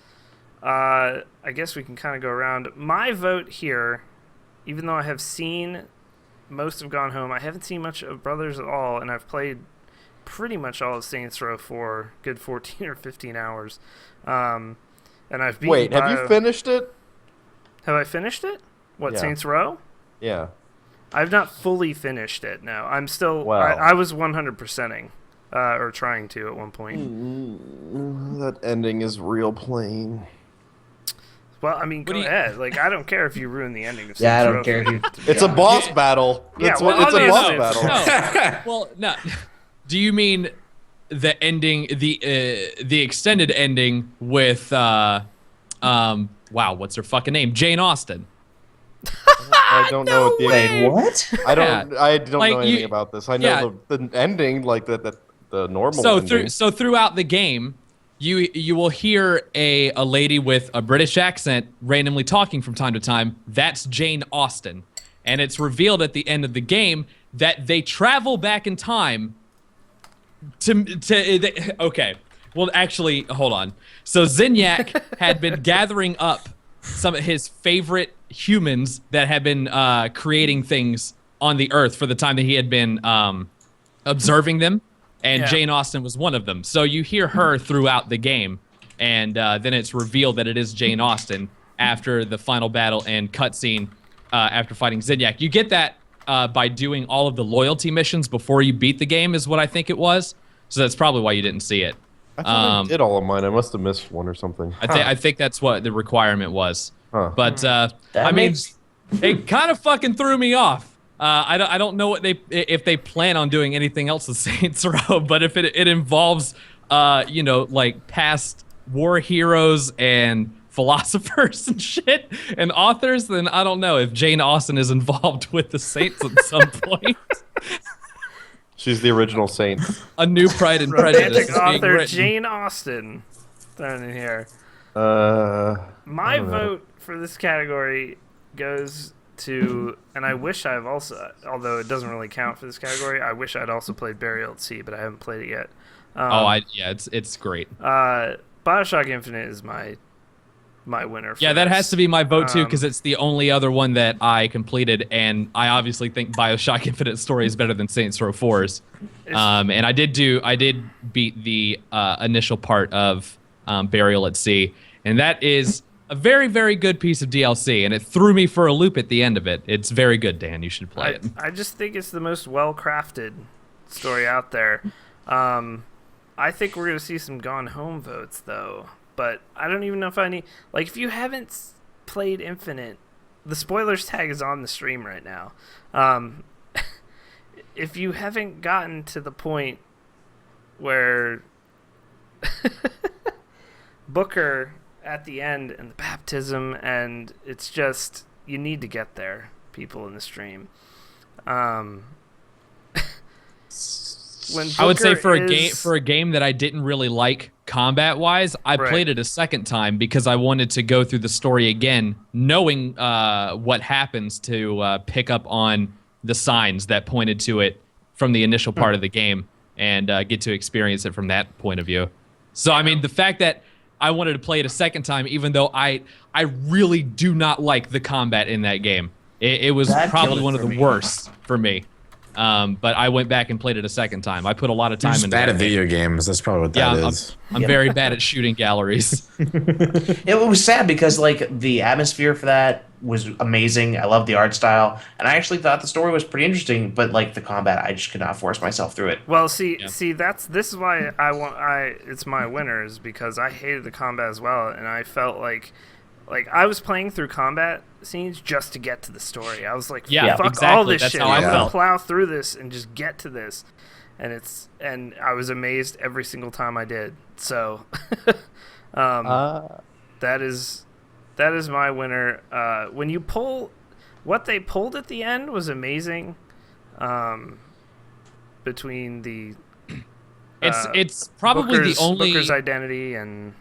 I guess we can kind of go around. My vote here, even though I have seen most of Gone Home, I haven't seen much of Brothers at all, and I've played pretty much all of Saints Row for good 14 or 15 hours. And I've beaten Wait, have you finished it? Have I finished it? What, Yeah. Saints Row? Yeah. I've not fully finished it, no. I'm still... Wow. I was 100%ing, or trying to at one point. That ending is real plain. Well, I mean, go ahead. Like, I don't care if you ruin the ending of Saints Yeah, I Row. don't care if you. It's a boss battle. Yeah, It's well, it's a boss obviously- battle. No. Well, no. Do you mean the ending, the extended ending with wow, what's her fucking name? Jane Austen. I don't know what the Wait, what? I don't Like, know anything about this. I know the ending, like the normal ending. So throughout the game, you will hear a lady with a British accent randomly talking from time to time. That's Jane Austen, and it's revealed at the end of the game that they travel back in time okay. Well, actually, hold on. So Zinyak had been gathering up some of his favorite humans that had been creating things on the Earth for the time that he had been observing them, and Jane Austen was one of them. So you hear her throughout the game, and then it's revealed that it is Jane Austen after the final battle and cutscene after fighting Zinyak. You get that by doing all of the loyalty missions before you beat the game, is what I think it was. So that's probably why you didn't see it. I thought I did all of mine. I must have missed one or something. I think that's what the requirement was. Huh. But I mean, it kind of fucking threw me off. I don't know what if they plan on doing anything else with Saints Row, but if it involves like past war heroes and philosophers and shit and authors, then I don't know if Jane Austen is involved with the Saints at some point. She's the original saint. A new Pride and Prejudice Romantic is being author written. Jane Austen thrown in here. I My don't know. vote for this category goes to, and I wish I've also, although it doesn't really count for this category, I wish I'd also played Burial at Sea, but I haven't played it yet. It's great. BioShock Infinite is my winner. Yeah, that has to be my vote too, because it's the only other one that I completed, and I obviously think BioShock Infinite story is better than Saints Row 4's. And I did beat the initial part of Burial at Sea, and that is a very, very good piece of DLC, and it threw me for a loop at the end of it. It's very good, Dan. You should play it. I just think it's the most well-crafted story out there. I think we're going to see some Gone Home votes, though. But I don't even know if I need... Like, if you haven't played Infinite, the spoilers tag is on the stream right now. If you haven't gotten to the point where Booker at the end and the baptism, and it's just... You need to get there, people in the stream. When I would say Booker for a game that I didn't really like combat wise, I played it a second time because I wanted to go through the story again, knowing what happens to pick up on the signs that pointed to it from the initial part of the game and get to experience it from that point of view. So I mean, the fact that I wanted to play it a second time, even though I really do not like the combat in that game, it was probably one of the worst for me. But I went back and played it a second time. I put a lot of time into bad that at video games. That's probably what that is. I'm very bad at shooting galleries. It was sad because like the atmosphere for that was amazing. I loved the art style, and I actually thought the story was pretty interesting. But like the combat, I just could not force myself through it. Well, see, this is why it's my winner, is because I hated the combat as well, and I felt like I was playing through combat scenes just to get to the story. I was like, fuck exactly. all this That's shit. how I I'm gonna felt. plow through this and just get to this. And I was amazed every single time I did. So that is my winner. When you pull what they pulled at the end was amazing. Between the it's probably the only Booker's identity and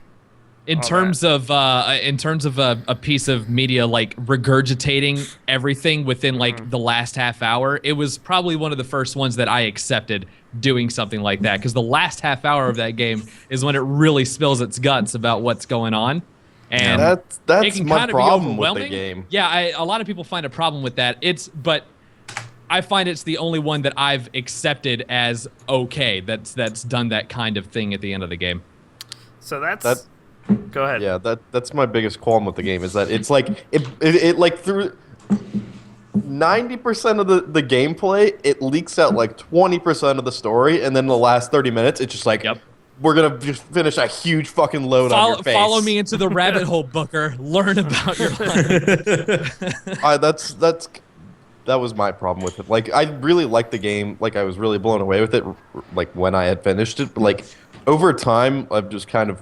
in terms of a piece of media like regurgitating everything within like the last half hour, it was probably one of the first ones that I accepted doing something like that, because the last half hour of that game is when it really spills its guts about what's going on. And that's it can my kind of be problem with overwhelming. the game. Yeah, a lot of people find a problem with that. But I find it's the only one that I've accepted as okay. That's done that kind of thing at the end of the game. So go ahead. Yeah, that's my biggest qualm with the game, is that it's like it like through 90% of the gameplay, it leaks out like 20% of the story, and then the last 30 minutes, it's just like, we're gonna just finish a huge fucking load on your face. Follow me into the rabbit hole, Booker. Learn about your life. That was my problem with it. Like, I really liked the game. Like, I was really blown away with it, like when I had finished it. But like over time, I've just kind of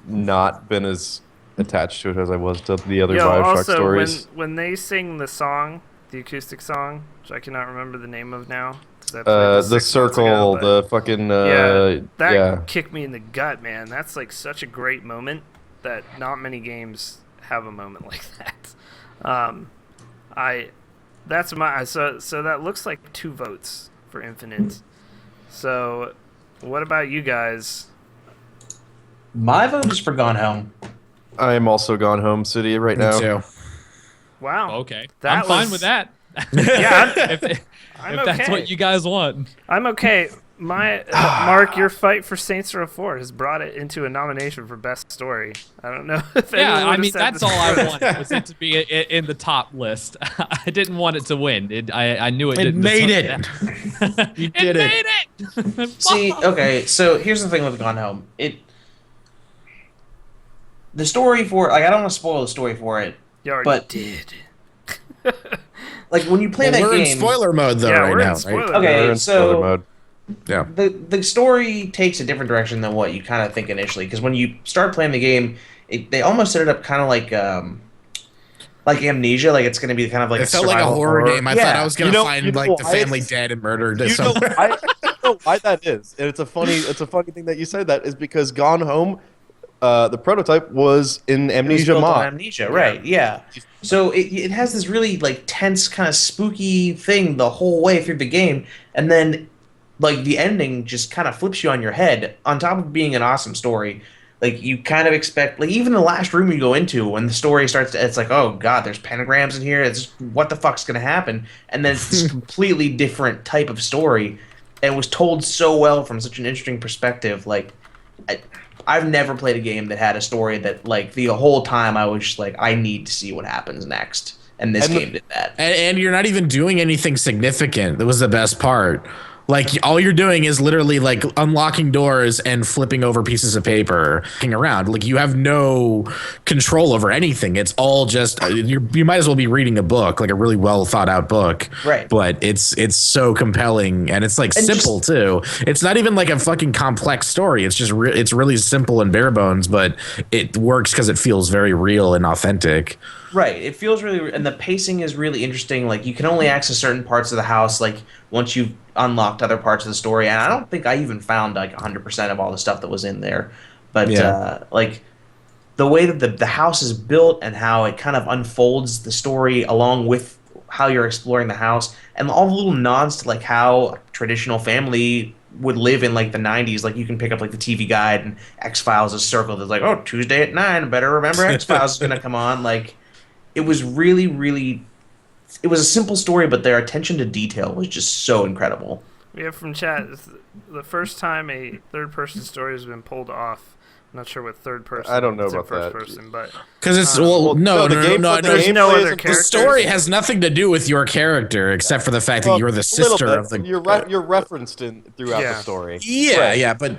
not been as attached to it as I was to the other BioShock also, stories. when they sing the song, the acoustic song, which I cannot remember the name of now, the circle, the fucking that kicked me in the gut, man. That's like such a great moment that not many games have a moment like that. So that looks like 2 votes for Infinite. So what about you guys? My vote is for Gone Home. I am also Gone Home City right now. Me too. Wow. Okay. I'm fine with that. Yeah, if I'm that's okay. what you guys want. I'm okay. Mark, your fight for Saints Row 4 has brought it into a nomination for Best Story. I don't know if anyone I would've mean, said that's this all I before. wanted, was it to be in the top list. I didn't want it to win. I knew it didn't. made it. You did it. Made it. See, okay, so here's the thing with Gone Home. The story for, like, I don't want to spoil the story for it. You already but did. Like when you play that we're game, in spoiler mode though Yeah, right we're in now. spoiler Right? mode. Okay, We're in so- spoiler mode. Yeah. the story takes a different direction than what you kind of think initially. Because when you start playing the game, they almost set it up kind of like Amnesia. Like it's going to be kind of like It felt like a survival horror game. I thought I was gonna You know find like the why family it's- dead and murdered. You know, somewhere. I know why that is. And it's a funny thing that you say that, is because Gone Home the prototype was in It was Amnesia built on mod. Amnesia, right? Yeah. So it has this really like tense, kind of spooky thing the whole way through the game, and then like the ending just kind of flips you on your head. On top of being an awesome story, like you kind of expect, like even the last room you go into when the story starts, it's like, oh god, there's pentagrams in here. It's what the fuck's gonna happen? And then it's this completely different type of story, and it was told so well from such an interesting perspective. Like, I've never played a game that had a story that, like, the whole time I was just like, I need to see what happens next. And this game did that. And you're not even doing anything significant. That was the best part. Like, all you're doing is literally like unlocking doors and flipping over pieces of paper, looking around. Like, you have no control over anything. It's all just you might as well be reading a book, like a really well thought out book. Right. But it's so compelling, and it's like simple too. It's not even like a fucking complex story. It's just it's really simple and bare bones, but it works because it feels very real and authentic. Right. It feels really, and the pacing is really interesting. Like, you can only access certain parts of the house, like, once you've unlocked other parts of the story. And I don't think I even found, like, 100% of all the stuff that was in there. But, like, the way that the house is built and how it kind of unfolds the story along with how you're exploring the house, and all the little nods to, like, how traditional family would live in, like, the 90s. Like, you can pick up, like, the TV guide, and X-Files is circled. It's like, oh, Tuesday at 9, better remember X-Files is going to come on. Like, it was really, really... It was a simple story, but their attention to detail was just so incredible. We have from chat, it's the first time a third-person story has been pulled off. I'm not sure what third person. I don't know it's in about first that. person, but because it's no, there's no other The characters. story has nothing to do with your character except for the fact that you're the sister of the. You're referenced throughout the story.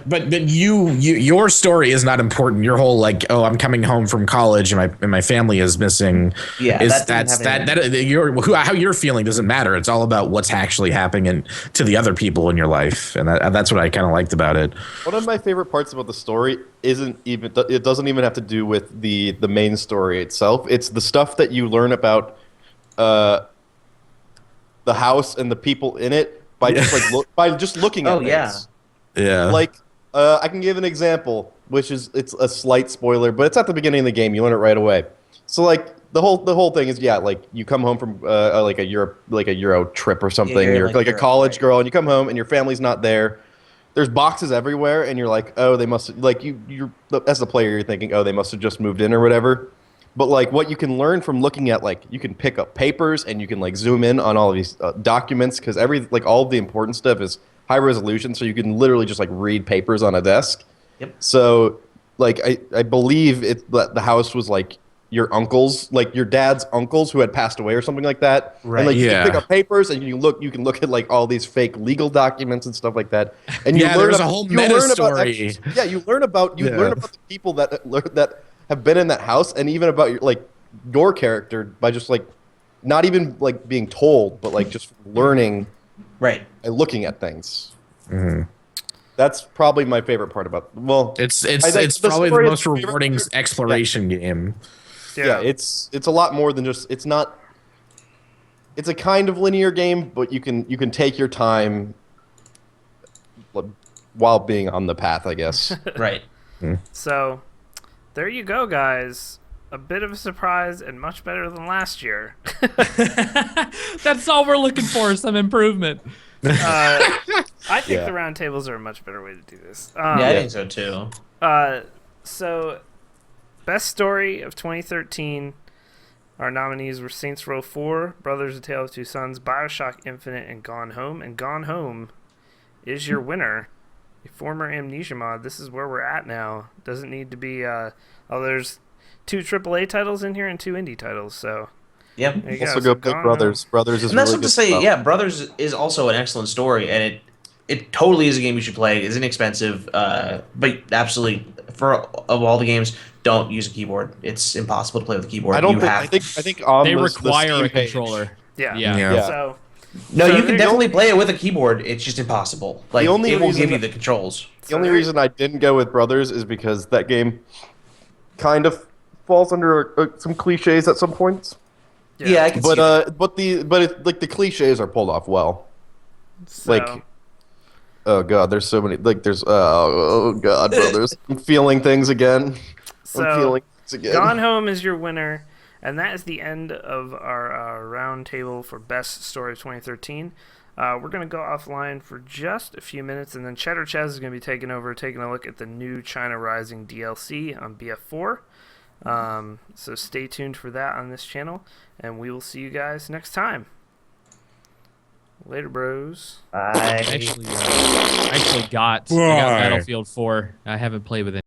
But your story is not important. Your whole, like, oh, I'm coming home from college and my family is missing. Yeah, how you're feeling doesn't matter. It's all about what's actually happening to the other people in your life, and that's what I kind of liked about it. One of my favorite parts about the story it doesn't even have to do with the main story itself. It's the stuff that you learn about the house and the people in it by just looking at things. Yeah. Like, I can give an example, which it's a slight spoiler, but it's at the beginning of the game. You learn it right away. So, like, the whole thing is, like, you come home from like a Euro trip or something. You're like a college girl, and you come home and your family's not there. There's boxes everywhere, and you're like, oh, they must, like, you're as the player, you're thinking, oh, they must have just moved in or whatever. But, like, what you can learn from looking at, like, you can pick up papers and you can, like, zoom in on all of these documents, because all of the important stuff is high resolution, so you can literally just, like, read papers on a desk. Yep. So, like, I believe the house was, like, your uncles, like your dad's uncles who had passed away or something like that. Right. And, like, you can pick up papers and you can look at, like, all these fake legal documents and stuff like that. And you learn there's a whole meta story. You learn about the people that have been in that house, and even about your character by just, like, not even, like, being told, but, like, just learning Right. and looking at things. Mm-hmm. That's probably my favorite part about. Well, it's probably the most rewarding exploration game. Yeah, it's a lot more than just. It's not. It's a kind of linear game, but you can take your time while being on the path, I guess. Right. So, there you go, guys. A bit of a surprise and much better than last year. That's all we're looking for, some improvement. I think the round tables are a much better way to do this. I think so too. So, best story of 2013. Our nominees were Saints Row 4, Brothers: A Tale of Two Sons, BioShock Infinite, and Gone Home. And Gone Home is your winner. A former Amnesia mod. This is where we're at now. Doesn't need to be. There's 2 AAA titles in here and 2 indie titles. So. Yep. Also go pick Brothers. Home. Brothers is. And that's really what to say. Yeah, Brothers is also an excellent story, and it totally is a game you should play. It's inexpensive, but absolutely of all the games, don't use a keyboard. It's impossible to play with a keyboard. I think on they the require Steam a page, controller. Yeah. So. No, So you can definitely play it with a keyboard. It's just impossible. Like, The only it won't reason give you that- the controls. The only reason I didn't go with Brothers is because that game kind of falls under some cliches at some points. Yeah, I can see that. But the cliches are pulled off well. So, Like, Oh god, there's so many. Like there's oh god, brothers. I'm feeling things again. I'm So, feeling things again. Gone Home is your winner, and that is the end of our round table for Best Story of 2013. We're going to go offline for just a few minutes, and then Cheddar Chaz is going to be taking over, taking a look at the new China Rising DLC on BF4. So stay tuned for that on this channel, and we will see you guys next time. Later, bros. I actually got Bye. Battlefield 4. I haven't played with it.